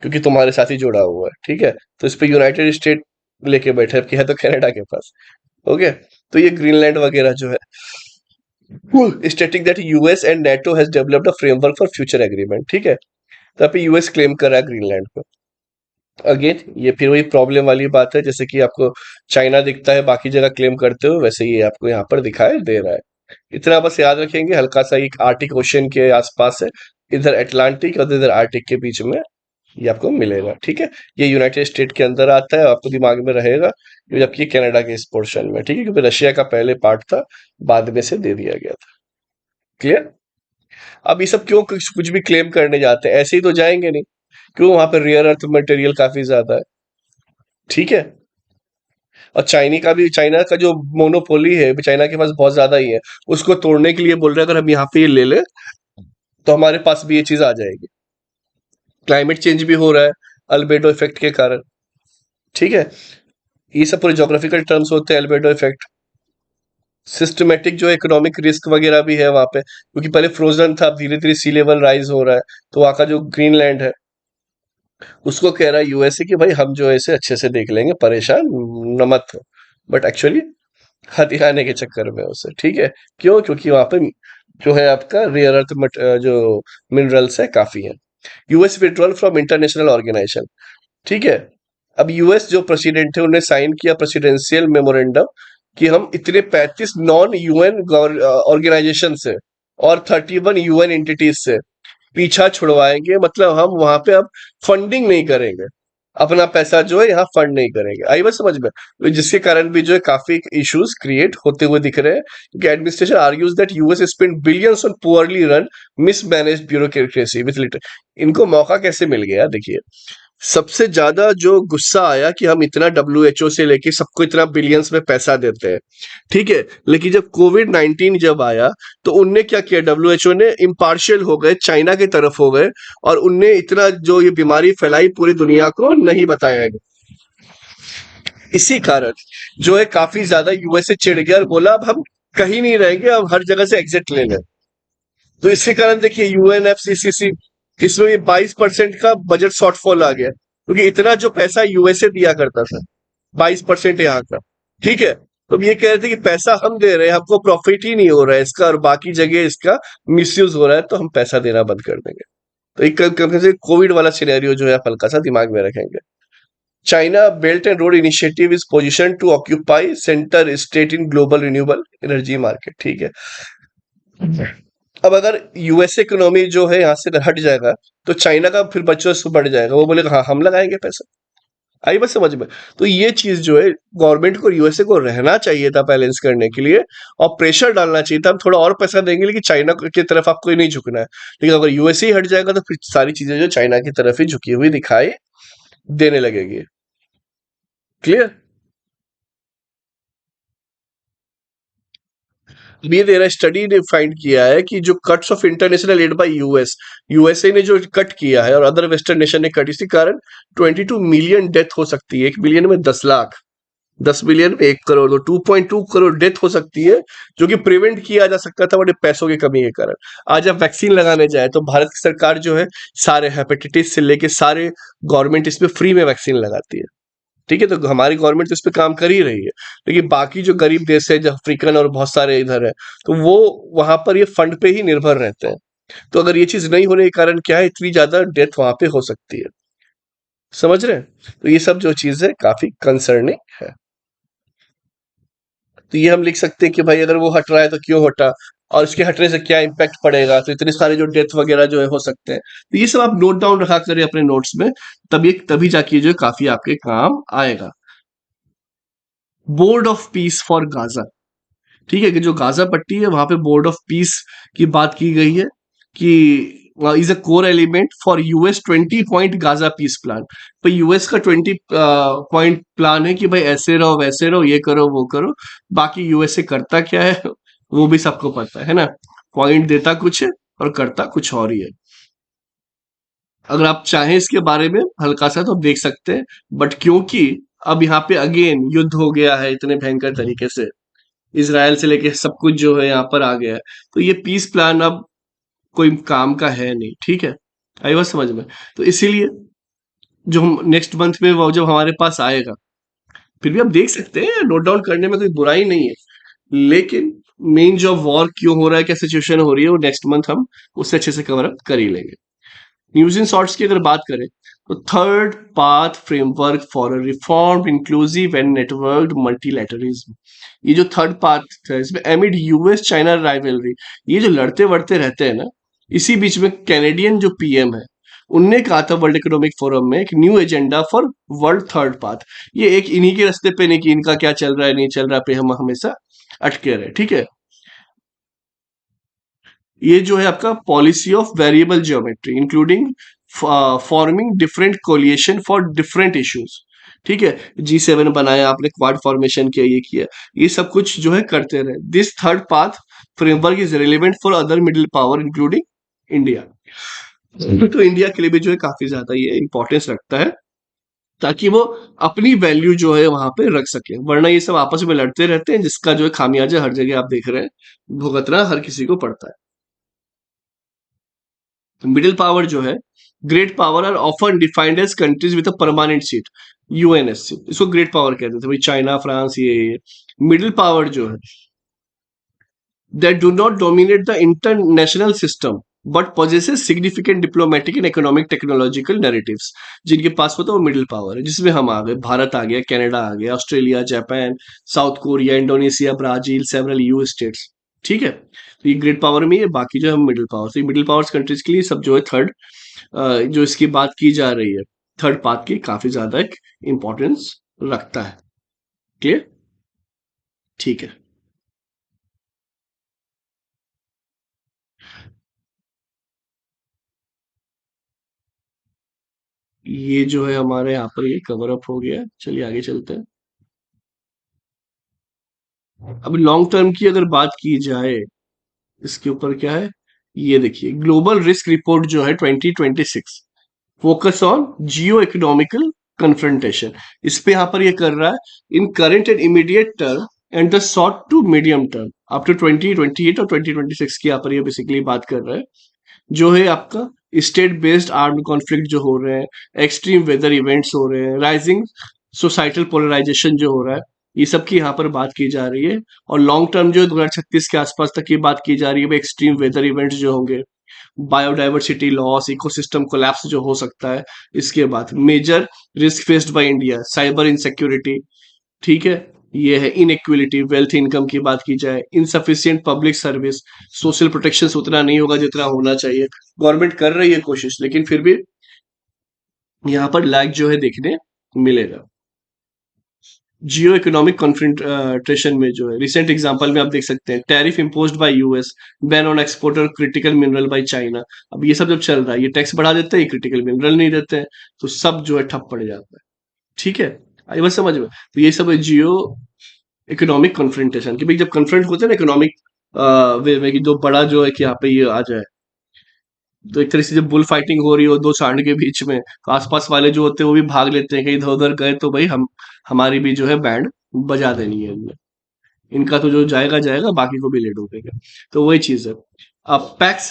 क्योंकि तुम्हारे साथ ही जुड़ा हुआ है, ठीक है। तो इस पे यूनाइटेड स्टेट लेके बैठे, अब क्या है तो कनाडा के पास। ओके, तो ये ग्रीनलैंड वगैरह जो है, stating that US and NATO has developed a framework for future agreement, ठीक है। तो यहाँ पे यूएस क्लेम कर रहा है ग्रीनलैंड को। अगेन ये फिर वही प्रॉब्लम वाली बात है, जैसे कि आपको चाइना दिखता है बाकी जगह क्लेम करते हो, वैसे ये आपको यहाँ पर दिखाई दे रहा है। इतना बस याद रखेंगे, हल्का सा एक आर्टिक ओशन के आसपास है, इधर अटलांटिक और इधर आर्टिक के बीच में ये आपको मिलेगा, ठीक है। ये यूनाइटेड स्टेट के अंदर आता है, आपको दिमाग में रहेगा, जबकि कनाडा के इस पोर्शन में, ठीक है, क्योंकि रशिया का पहले पार्ट था, बाद में से दे दिया गया था। क्लियर? अब ये सब क्यों कुछ कुछ भी क्लेम करने जाते हैं, ऐसे ही तो जाएंगे नहीं, क्यों, वहां पर रेयर अर्थ मटेरियल काफी ज्यादा है, ठीक है। और चाइना का जो मोनोपोली है चाइना के पास बहुत ज्यादा ही है, उसको तोड़ने के लिए बोल रहे हैं अगर हम यहाँ पे ये ले ले तो हमारे पास भी ये चीज आ जाएगी। क्लाइमेट चेंज भी हो रहा है अल्बेडो इफेक्ट के कारण, ठीक है। ये सब पूरे जोग्राफिकल टर्म्स होते हैं, अल्बेडो इफेक्ट। सिस्टमेटिक जो इकोनॉमिक रिस्क वगैरह भी है वहां पे, क्योंकि पहले फ्रोजन था, अब धीरे धीरे सी लेवल राइज हो रहा है, तो वहां का जो ग्रीनलैंड है उसको कह रहा है यूएसए कि भाई हम जो है इसे अच्छे से देख लेंगे, परेशान न मत हो। बट एक्चुअली हथियाने के चक्कर में उसे, ठीक है। क्यों? क्योंकि वहां पे जो है आपका रेयर अर्थ जो मिनरल्स है काफी है। US withdrawal from international organisation, ठीक है। अब यूएस जो प्रेसिडेंट है उन्हें साइन किया प्रेसिडेंशियल मेमोरेंडम कि हम इतने 35 नॉन यूएन ऑर्गेनाइजेशन से और 31 यूएन एंटिटीज से पीछा छुड़वाएंगे, मतलब हम वहां पे अब फंडिंग नहीं करेंगे, अपना पैसा जो है यहाँ फंड नहीं करेंगे। आई बात समझ में? तो जिसके कारण भी जो है काफी इश्यूज क्रिएट होते हुए दिख रहे हैं, क्योंकि administration argues that US spend billions on poorly run mismanaged bureaucracy with litter. इनको मौका कैसे मिल गया देखिए, सबसे ज्यादा जो गुस्सा आया कि हम इतना डब्ल्यूएचओ से लेके सबको इतना बिलियंस में पैसा देते हैं, ठीक है। लेकिन जब कोविड-19 जब आया तो उनने क्या किया, डब्ल्यूएचओ ने इम्पार्शियल हो गए, चाइना की तरफ हो गए, और उनने इतना जो ये बीमारी फैलाई पूरी दुनिया को नहीं बताया गया। इसी कारण जो है काफी ज्यादा यूएसए चिढ़ गया और बोला अब हम कहीं नहीं रहेंगे, अब हर जगह से एग्जिट ले लें। तो इसके कारण देखिए यूएनएफसीसीसी, इसमें ये 22% का बजट शॉर्टफॉल आ गया, क्योंकि इतना जो पैसा यूएसए दिया करता था 22% यहाँ का, ठीक है। तो अब ये कह रहे थे कि पैसा हम दे रहे हैं, हमको प्रॉफिट ही नहीं हो रहा है इसका, और बाकी जगह इसका मिसयूज हो रहा है, तो हम पैसा देना बंद कर देंगे। तो एक कम से कोविड वाला सिनेरियो जो है आप हल्का सा दिमाग में रखेंगे। China belt and road initiative is position to occupy centre stage in global renewable energy market, ठीक है। अब अगर यूएस इकोनॉमी जो है यहाँ से हट जाएगा तो चाइना का फिर बच्चों बढ़ जाएगा, वो बोलेगा हाँ हम लगाएंगे पैसा। आई बात समझ में? तो ये चीज जो है गवर्नमेंट को यूएसए को रहना चाहिए था बैलेंस करने के लिए, और प्रेशर डालना चाहिए था हम थोड़ा और पैसा देंगे लेकिन चाइना की तरफ आपको नहीं झुकना है। लेकिन अगर यूएसए ही हट जाएगा तो फिर सारी चीजें जो चाइना की तरफ ही झुकी हुई दिखाई देने लगेगी। क्लियर? ये तेरा स्टडी ने फाइंड किया है कि जो cuts of international aid by USA ने जो कट किया है और अदर वेस्टर्न नेशन ने कट, इसी कारण 22 मिलियन डेथ हो सकती है। 1 मिलियन में 10 लाख, 10 मिलियन में 1 करोड़, तो 2.2 करोड़ डेथ हो सकती है, जो कि प्रिवेंट किया जा सकता था बड़े पैसों की कमी के कारण। आज आप वैक्सीन लगाने जाए तो भारत की सरकार जो है सारे हेपेटाइटिस से लेके सारे गवर्नमेंट इसमें फ्री में वैक्सीन लगाती है। ठीक है, तो हमारी गवर्नमेंट तो इस पे काम कर ही रही है, लेकिन बाकी जो गरीब देश है, जो अफ्रीकन और बहुत सारे इधर है, तो वो वहां पर ये फंड पे ही निर्भर रहते हैं। तो अगर ये चीज नहीं होने के कारण क्या है, इतनी ज्यादा डेथ वहां पे हो सकती है। समझ रहे हैं? तो ये सब जो चीज है काफी कंसर्निंग है। तो ये हम लिख सकते हैं कि भाई अगर वो हट रहा है तो क्यों हटा, और इसके हटने से क्या इम्पैक्ट पड़ेगा, तो इतने सारे जो डेथ वगैरह जो है हो सकते हैं। तो ये सब आप नोट डाउन रखा करें अपने नोट्स में, तभी जाके जो है काफी आपके काम आएगा। Board of peace for Gaza, ठीक है, कि जो गाजा पट्टी है वहां पे बोर्ड ऑफ पीस की बात की गई है कि is a core element for US 20 point Gaza peace plan. तो यूएस का 20 पॉइंट प्लान है कि भाई ऐसे रहो वैसे रहो, ये करो वो करो। बाकी यूएसए करता क्या है वो भी सबको पता है ना। पॉइंट देता कुछ है और करता कुछ और ही है। अगर आप चाहें इसके बारे में हल्का सा तो देख सकते हैं, बट क्योंकि अब यहाँ पे अगेन युद्ध हो गया है इतने भयंकर तरीके से, इसराइल से लेके सब कुछ जो है यहाँ पर आ गया है, तो ये पीस प्लान अब कोई काम का है नहीं। ठीक है, आई बात समझ में? तो इसीलिए जो हम नेक्स्ट मंथ में वो जब हमारे पास आएगा, फिर भी आप देख सकते हैं, नोट डाउन करने में कोई बुराई नहीं है, लेकिन मेन जो वॉर क्यों हो रहा है, क्या सिचुएशन हो रही है, वो नेक्स्ट मंथ हम उससे अच्छे से कवर अप कर ही लेंगे। न्यूज इन शॉर्ट्स की अगर बात करें तो third path framework for a reformed inclusive and networked multilateralism, ये जो थर्ड पाथ है इसमें एमिड यूएस चाइना राइवलरी, ये जो लड़ते वड़ते रहते हैं ना, इसी बीच में कैनेडियन जो पीएम है उनने कहा था वर्ल्ड इकोनॉमिक फोरम में एक new agenda for world third path. ये एक इन्हीं के रास्ते पे नहीं कि इनका क्या चल रहा है नहीं चल रहा पे हम हमेशा अटके रहे। ठीक है, ये जो है आपका policy of variable geometry including forming different coalition for different issues. ठीक है, G7 बनाया आपने, क्वाड फॉर्मेशन किया, ये किया, ये सब कुछ जो है करते रहे। This third path framework is relevant for other middle power including India. तो इंडिया के लिए भी जो है काफी ज्यादा ये इंपॉर्टेंस रखता है, ताकि वो अपनी वैल्यू जो है वहां पे रख सके, वरना ये सब आपस में लड़ते रहते हैं, जिसका जो है खामियाजा हर जगह आप देख रहे हैं भुगतना हर किसी को पड़ता है। मिडिल पावर जो है, great power are often defined as countries with a permanent seat, UNSC, इसको ग्रेट पावर कहते थे भाई, चाइना फ्रांस ये। मिडिल पावर जो है, that do not dominate the international system but possesses significant diplomatic and economic technological narratives, जिनके पास होता है वो मिडिल पावर है, जिसमें हम आ गए, भारत आ गया, कनाडा आ गया, Australia, Japan, south Korea, Indonesia, Brazil, several you states. ठीक है, तो ये ग्रेट पावर में है, बाकी जो है मिडिल पावर। तो मिडिल पावर्स कंट्रीज के लिए सब जो है थर्ड जो इसकी बात की जा रही है, थर्ड पार्ट की काफी ज्यादा एक इंपॉर्टेंस रखता है। क्लियर? ठीक है, ये जो है हमारे यहाँ पर ये कवर अप हो गया। चलिए आगे चलते हैं। अब लॉन्ग टर्म की अगर बात की जाए, इसके ऊपर क्या है, ये देखिए, ग्लोबल रिस्क रिपोर्ट जो है 2026, focus on geo economical confrontation, इस पे यहाँ पर ये कर रहा है in current and immediate term and the short to medium term after 2028 और 2026 की यहाँ पर ये बेसिकली बात कर रहा है। जो है आपका स्टेट बेस्ड आर्म्ड कॉन्फ्लिक्ट जो हो रहे हैं, एक्सट्रीम वेदर इवेंट्स हो रहे हैं, राइजिंग सोसाइटल पोलराइजेशन जो हो रहा है, ये सब की यहाँ पर बात की जा रही है। और लॉन्ग टर्म जो 2036 के आसपास तक की बात की जा रही है, एक्सट्रीम वेदर इवेंट्स जो होंगे, बायोडाइवर्सिटी लॉस, इकोसिस्टम कोलैप्स जो हो सकता है। इसके बाद major risk faced by India, cyber insecurity, ठीक है, ये है इनइक्विलिटी, वेल्थ इनकम की बात की जाए, insufficient public service, social protection उतना नहीं होगा जितना होना चाहिए। गवर्नमेंट कर रही है कोशिश, लेकिन फिर भी यहाँ पर लैग जो है देखने मिलेगा। जियो इकोनॉमिक कॉन्फ्रंटेशन में जो है रिसेंट एग्जांपल में आप देख सकते हैं, tariff imposed bye US, ban on export और क्रिटिकल मिनरल बाय चाइना। अब ये सब जब चल रहा है, ये टैक्स बढ़ा देते हैं, क्रिटिकल मिनरल नहीं देते हैं, तो सब जो है ठप पड़ जाता है। ठीक है, आई बस समझ में? तो ये सब है जियो इकोनॉमिक कन्फ्रंटेशन, कि भाई जब कन्फ्रंट होते हैं ना इकोनॉमिक वे में कि जो बड़ा जो है कि यहाँ पे ये आ जाए, तो एक तरह से जब बुल फाइटिंग हो रही हो दो सांड के बीच में, तो आसपास वाले जो होते हैं वो भी भाग लेते हैं, कहीं इधर उधर गए तो भाई हम हमारी भी जो है बैंड बजा देनी है इनने। इनका तो जो जाएगा जाएगा, बाकी को भी ले डूबेगा। तो वही चीज है। अब PACS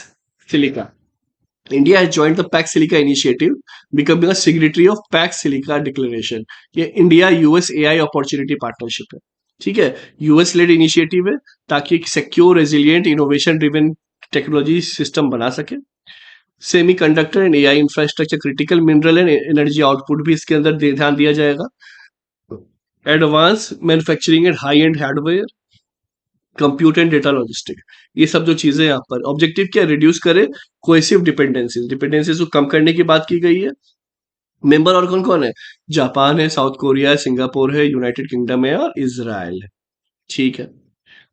silica, India has joined the Pax Silica initiative, becoming a signatory of Pax Silica Declaration। ये India US AI opportunity partnership है, ठीक है। यूएस लेड इनिशिएटिव है ताकि एक secure resilient innovation driven technology system बना सके। Semi conductor and AI infrastructure, critical mineral and energy output भी इसके अंदर ध्यान दिया जाएगा। Advance manufacturing and high and hardware, compute and data logistic, ये सब जो चीजें यहाँ पर ऑब्जेक्टिव क्या रिड्यूस करे कोएसिव डिपेंडेंसीज, डिपेंडेंसीज को कम करने की बात की गई है। मेंबर और कौन कौन है? जापान है, साउथ कोरिया है, सिंगापुर है, यूनाइटेड किंगडम है और इसराइल है, ठीक है।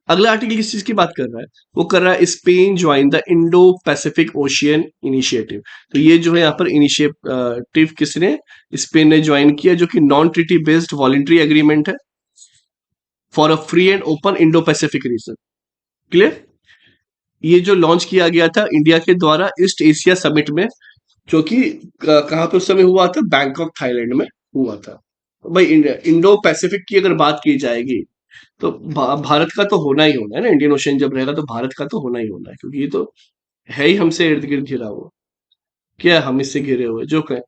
अगला आर्टिकल किस चीज की बात कर रहा है? वो कर रहा है Spain join the Indo Pacific ocean initiative. तो ये जो है यहाँ पर इनिशिएटिव किसने, स्पेन ने ज्वाइन किया, जो कि non treaty based voluntary agreement है for a free and open Indo Pacific region. Clear? ये जो लॉन्च किया गया था इंडिया के द्वारा ईस्ट एशिया समिट में, जो कि कहाँ पे उस समय हुआ था? बैंकॉक थाईलैंड में हुआ था। तो भाई इंडो पैसिफिक की अगर बात की जाएगी तो भारत का तो होना ही होना है ना, इंडियन ओशन जब रहेगा तो भारत का तो होना ही होना है, क्योंकि ये तो है ही हमसे इर्द गिर्द घिरा हुआ। क्या है, हम इससे घिरे हुए जो कहें।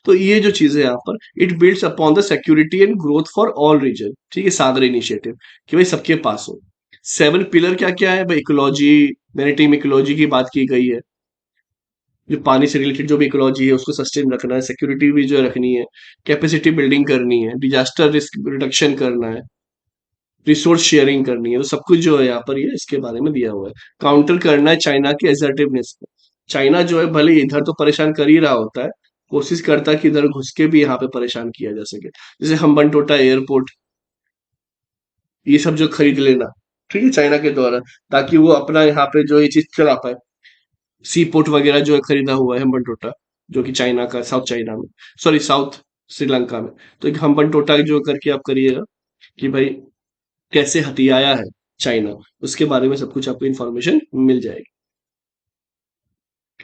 तो ये जो चीजें यहाँ पर, it builds upon the security and growth for all region, ठीक है, सागर इनिशिएटिव कि भाई सबके पास हो। 7 पिलर क्या क्या है भाई? इकोलॉजी, मैरिटाइम इकोलॉजी की बात की गई है, जो पानी से रिलेटेड जो भी इकोलॉजी है उसको सस्टेन रखना है, सिक्योरिटी भी जो है रखनी है, कैपेसिटी बिल्डिंग करनी है, डिजास्टर रिस्क रिडक्शन करना है, रिसोर्स शेयरिंग करनी है, तो सब कुछ जो है यहाँ पर ये इसके बारे में दिया हुआ है। काउंटर करना है चाइना के एसर्टिवनेस को। चाइना जो है भले इधर तो परेशान कर ही रहा होता है, कोशिश करता है कि इधर घुस के भी यहाँ पे परेशान किया जा सके, जैसे हम्बनटोटा एयरपोर्ट, ये सब जो खरीद लेना, ठीक है, चाइना के द्वारा, ताकि वो अपना यहाँ पे जो ये चीज चला पाए। सी पोर्ट वगैरह जो है खरीदा हुआ है हम्बनटोटा, जो कि चाइना का, साउथ चाइना में, सॉरी साउथ श्रीलंका में। तो एक हम्बनटोटा जो करके आप करिएगा कि भाई कैसे हथियाया है चाइना, उसके बारे में सब कुछ आपको इन्फॉर्मेशन मिल जाएगी।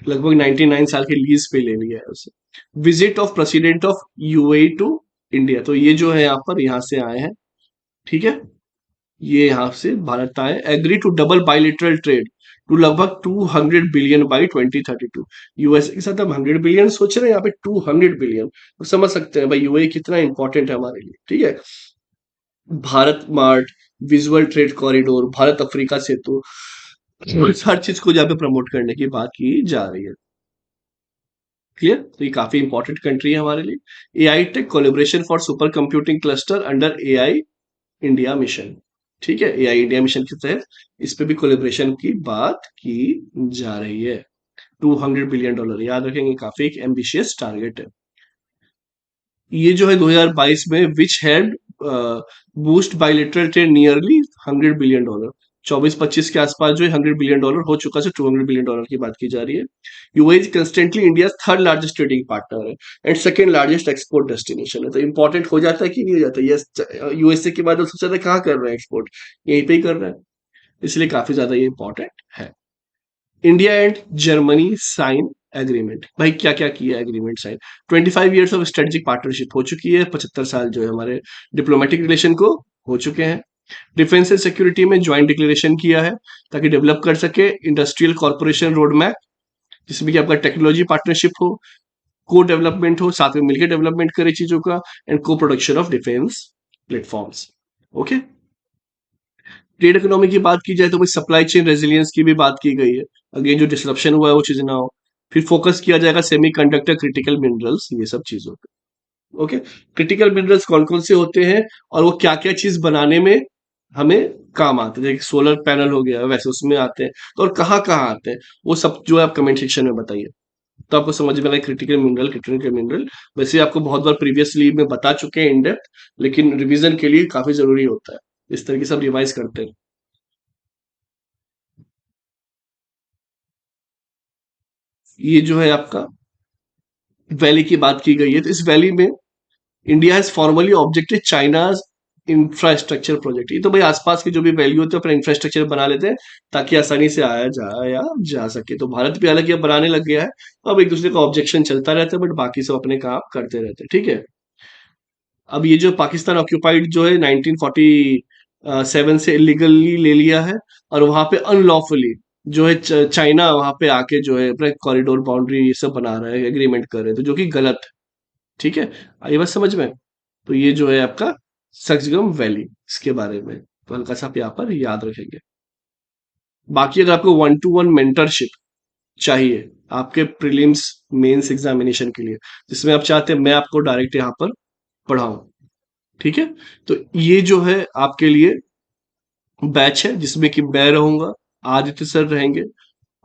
लगभग 99 साल के लीज पे ले लिया है उसे। Visit of president of UAE to India, तो ये जो है यहाँ पर यहाँ से आए हैं, ठीक है, ये यहाँ से भारत आए। Agree to double bilateral trade to लगभग 200 बिलियन बाई 2032। यूएसए के साथ हम 100 बिलियन सोच रहे हैं, यहाँ पे 200 बिलियन, तो समझ सकते हैं भाई यूएई कितना इंपॉर्टेंट है हमारे लिए, ठीक है। Bharat mart, visual trade corridor, Bharat Africa Setu, हर चीज को जहाँ पे प्रमोट करने की बात की जा रही है। क्लियर? तो ये काफी इंपॉर्टेंट कंट्री है हमारे लिए। AI tech collaboration for super computing cluster under AI India mission, ठीक है, एआई इंडिया मिशन के तहत इस पे भी कोलेबोरेशन की बात की जा रही है। $200 बिलियन, याद रखेंगे, काफी एक एम्बिशियस टारगेट है। ये जो है 2022 में which had boost bilateral trade nearly $100 billion, 24-25 के आसपास जो है $100 बिलियन हो चुका है, $200 बिलियन की बात की जा रही है। UAE constantly India third largest trading partner है and second largest export destination है। तो इंपॉर्टेंट हो जाता है कि नहीं हो जाता? यस, यूएसए के बाद सबसे ज्यादा कहाँ कर रहे हैं एक्सपोर्ट? यहीं पे ही कर रहे हैं, इसलिए काफी ज्यादा ये इंपॉर्टेंट है। India and Germany sign agreement, भाई क्या क्या किया agreement sign? 25 years of strategic partnership हो चुकी है, 75 साल जो है हमारे डिप्लोमेटिक रिलेशन को हो चुके हैं। डिफेंस एंड सिक्योरिटी में ज्वाइंट डिक्लेरेशन किया है ताकि डेवलप कर सके इंडस्ट्रियल कॉर्पोरेशन रोड मैप, जिसमें कि आपका टेक्नोलॉजी पार्टनरशिप हो, को डेवलपमेंट हो, साथ में मिलकर डेवलपमेंट करे चीजों का, एंड को production of defence platforms. Okay, trade economy की बात की जाए तो सप्लाई चेन रेजिलियंस की भी बात की गई है, अगेन जो डिसरप्शन हुआ है वो चीज ना हो। फिर फोकस किया जाएगा सेमी कंडक्टर, क्रिटिकल मिनरल्स, ये सब चीजों पे। ओके, क्रिटिकल मिनरल्स कौन कौन से होते हैं और वो क्या क्या चीज बनाने में हमें काम आते हैं, जैसे सोलर पैनल हो गया वैसे उसमें आते हैं, तो और कहाँ कहाँ आते हैं वो सब जो है आप कमेंट सेक्शन में बताइए, तो आपको समझ में आए क्रिटिकल मिनरल। वैसे आपको बहुत बार प्रीवियसली में बता चुके हैं इन डेप्थ, लेकिन रिवीजन के लिए काफी जरूरी होता है, इस तरीके से आप रिवाइज करते हैं। ये जो है आपका वैली की बात की गई है, तो इस वैली में India has formally objected China's infrastructure project, ये तो भाई आसपास की जो भी वैल्यू होती है अपना इंफ्रास्ट्रक्चर बना लेते हैं ताकि आसानी से आया जाया जा सके। तो भारत भी हालांकि अब बनाने लग गया है, अब एक दूसरे का ऑब्जेक्शन चलता रहता है, बट बाकी सब अपने काम करते रहते हैं, ठीक है। अब ये जो पाकिस्तान ऑक्यूपाइड जो है 1947 से इलीगली ले लिया है, और वहां पे अनलॉफुली जो है चाइना वहां पे आके जो है अपना कॉरिडोर बाउंड्री ये सब बना रहा है, एग्रीमेंट कर रहे हैं, तो जो कि गलत है, ठीक है। आई बात समझ में? तो ये जो है आपका सक्सगम वैली, इसके बारे में तो हल्का सा आप यहाँ पर याद रखेंगे। बाकी अगर आपको 1-to-1 मेंटरशिप चाहिए आपके प्रीलिम्स मेंस एग्जामिनेशन के लिए, जिसमें आप चाहते हैं मैं आपको डायरेक्ट यहाँ पर पढ़ाऊं, ठीक है, तो ये जो है आपके लिए बैच है जिसमें कि मैं रहूंगा, आदित्य सर रहेंगे,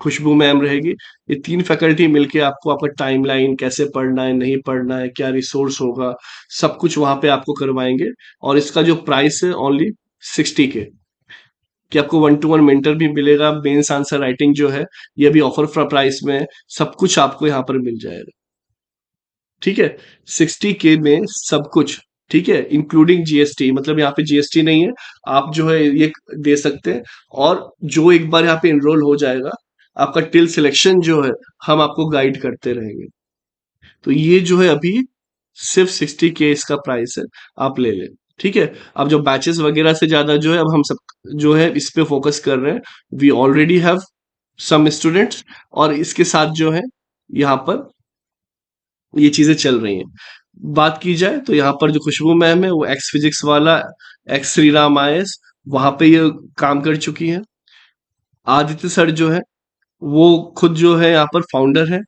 खुशबू मैम रहेगी। ये 3 फैकल्टी मिलके आपको आपका टाइमलाइन कैसे पढ़ना है, नहीं पढ़ना है, क्या रिसोर्स होगा, सब कुछ वहां पे आपको करवाएंगे। और इसका जो प्राइस है ओनली 60K, कि आपको 1-to-1 मेंटर भी मिलेगा, मेंस आंसर राइटिंग जो है ये भी ऑफर प्राइस में है, सब कुछ आपको यहाँ पर मिल जाएगा, ठीक है। 60K में सब कुछ, ठीक है, इंक्लूडिंग जीएसटी, मतलब यहाँ पे जीएसटी नहीं है, आप जो है ये दे सकते हैं। और जो एक बार यहाँ पे एनरोल हो जाएगा, आपका टिल सिलेक्शन जो है हम आपको गाइड करते रहेंगे। तो ये जो है अभी सिर्फ 60K इसका प्राइस है, आप ले लें, ठीक है। अब जो बैचेस वगैरह से ज्यादा जो है अब हम सब जो है इस पे फोकस कर रहे हैं। We already have some students, और इसके साथ जो है यहाँ पर ये चीजें चल रही हैं। बात की जाए तो यहाँ पर जो खुशबू मैम है वो एक्स फिजिक्स वाला, एक्स श्रीराम आईएएस वहां पे ये काम कर चुकी है। आदित्य सर जो है वो खुद जो है यहाँ पर फाउंडर है,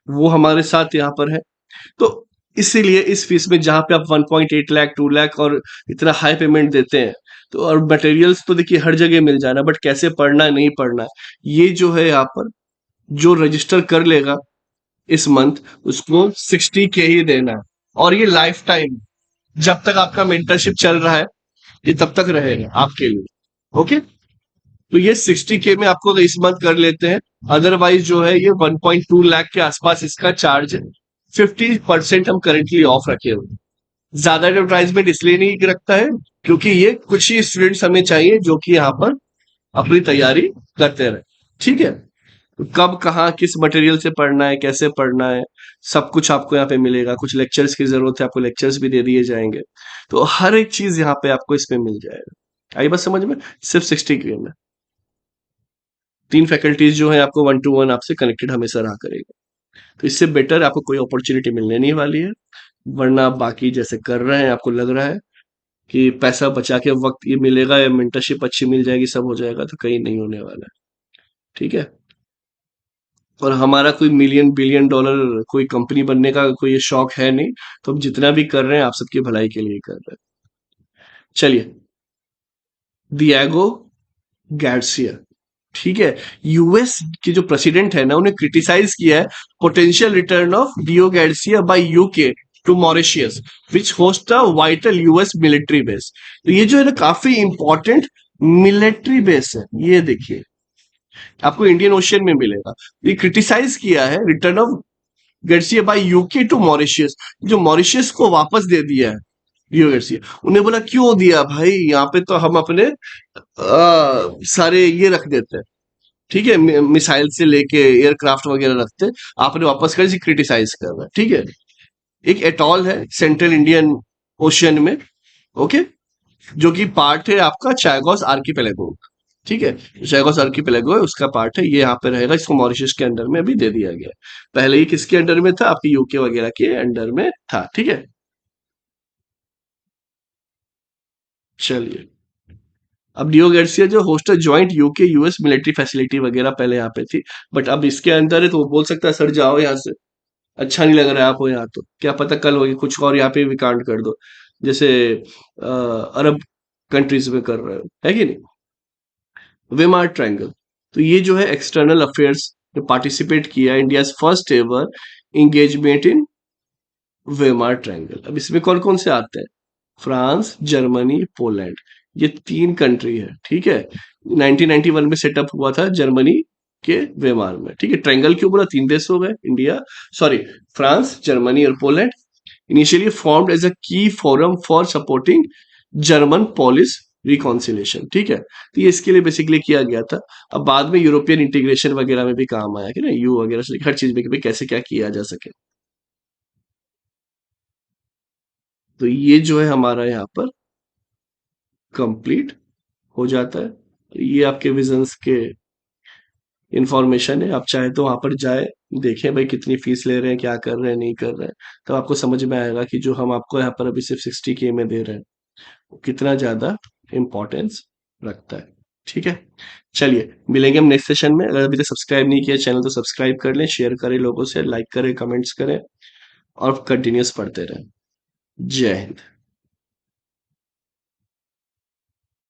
वो हमारे साथ यहाँ पर है। तो इसीलिए इस फीस में जहाँ पे आप 1.8 लाख 2 लाख और इतना हाई पेमेंट देते हैं, तो और मटेरियल्स तो देखिए हर जगह मिल जाना, बट कैसे पढ़ना है नहीं पढ़ना है, ये जो है यहाँ पर जो रजिस्टर कर लेगा इस मंथ उसको 60K ही देना है। और ये लाइफ टाइम, जब तक आपका मेंटरशिप चल रहा है ये तब तक रहेगा आपके लिए, ओके। तो ये 60K में आपको अगर इस मंथ कर लेते हैं, अदरवाइज जो है ये 1.2 लाख के आसपास इसका चार्ज है। 50% हम करेंटली ऑफ रखे हुए, ज्यादा एडवर्टाइजमेंट इसलिए नहीं रखता है क्योंकि ये कुछ ही स्टूडेंट्स हमें चाहिए जो कि यहाँ पर अपनी तैयारी करते रहे, ठीक है। तो कब कहाँ किस मटेरियल से पढ़ना है, कैसे पढ़ना है, सब कुछ आपको यहाँ पे मिलेगा। कुछ लेक्चर्स की जरूरत है, आपको लेक्चर्स भी दे दिए जाएंगे। तो हर एक चीज यहाँ पे आपको इसमें मिल जाएगा। आई बस समझ में? सिर्फ 60K में 3 फैकल्टीज जो है आपको 1-to-1 आपसे कनेक्टेड हमेशा रहा करेगा। तो इससे बेटर आपको कोई अपॉर्चुनिटी मिलने नहीं वाली है। वरना आप बाकी जैसे कर रहे हैं, आपको लग रहा है कि पैसा बचा के वक्त ये मिलेगा या मेंटरशिप अच्छी मिल जाएगी सब हो जाएगा, तो कहीं नहीं होने वाला है, ठीक है। और हमारा कोई मिलियन बिलियन डॉलर कोई कंपनी बनने का कोई शौक है नहीं, तो हम जितना भी कर रहे हैं आप सबकी भलाई के लिए कर रहे हैं। चलिए, डिएगो गार्सिया, ठीक है, यूएस के जो प्रेसिडेंट है ना उन्हें क्रिटिसाइज किया है potential return of Diego Garcia by UK to Mauritius which host a vital US military base. तो ये जो है ना काफी इंपॉर्टेंट मिलिट्री बेस है, ये देखिए आपको इंडियन ओशियन में मिलेगा। ये क्रिटिसाइज किया है return of Garcia by UK to Mauritius, जो मॉरिशियस को वापस दे दिया है डियो गार्सिया। उन्हें बोला क्यों दिया भाई, यहाँ पे तो हम अपने सारे ये रख देते हैं, ठीक है, मिसाइल से लेके एयरक्राफ्ट वगैरह रखते हैं, आपने वापस कर क्रिटिसाइज कर रहा है, ठीक है। एक एटॉल है सेंट्रल इंडियन ओशियन में, ओके, जो कि पार्ट है आपका चायगॉस आर्किपेलागो, ठीक है। चायगॉस आर्किपेलागो है उसका पार्ट है, ये यहाँ पे रहेगा, इसको मॉरिशस के अंडर में अभी दे दिया गया है। पहले ये किसके अंडर में था, आपके यूके वगैरह के अंडर में था, ठीक है। चलिए, अब डियो गार्सिया जो होस्ट है joint UK US military facility वगैरह पहले यहाँ पे थी, बट अब इसके अंदर है तो वो बोल सकता है सर जाओ यहाँ से, अच्छा नहीं लग रहा है आपको यहाँ, तो क्या पता कल होगी कुछ और यहाँ पे भी कांड कर दो, जैसे अरब कंट्रीज में कर रहे हो, है कि नहीं। वेमार ट्रायंगल, तो ये जो है एक्सटर्नल अफेयर्स में पार्टिसिपेट किया, इंडिया फर्स्ट एवर इंगेजमेंट इन वेमार ट्रायंगल। अब इसमें कौन कौन से आते हैं, फ्रांस, जर्मनी, पोलैंड, ये 3 कंट्री है, ठीक है। 1991 में सेटअप हुआ था जर्मनी के वेमार में, ठीक है। ट्रायंगल क्यों बोला, 3 देश हो गए, इंडिया सॉरी फ्रांस, जर्मनी और Poland. Initially formed as a key forum for supporting German Polish reconciliation, ठीक है। तो ये इसके लिए बेसिकली किया गया था। अब बाद में यूरोपियन इंटीग्रेशन वगैरह में भी काम आया कि ना, यू वगैरह से हर चीज में कि भाई कैसे क्या किया जा सके। तो ये जो है हमारा यहाँ पर कंप्लीट हो जाता है। ये आपके विजन्स के इंफॉर्मेशन है। आप चाहे तो वहां पर जाए, देखें भाई कितनी फीस ले रहे हैं, क्या कर रहे हैं, नहीं कर रहे हैं। तो आपको समझ में आएगा कि जो हम आपको यहाँ पर अभी सिर्फ 60K में दे रहे हैं वो कितना ज्यादा इम्पोर्टेंस रखता है। ठीक है, चलिए मिलेंगे हम नेक्स्ट सेशन में। अगर अभी तक सब्सक्राइब नहीं किया चैनल तो सब्सक्राइब कर लें, शेयर करें लोगों से, लाइक करें, कमेंट्स करें और कंटिन्यूस पढ़ते रहें। जय हिंद।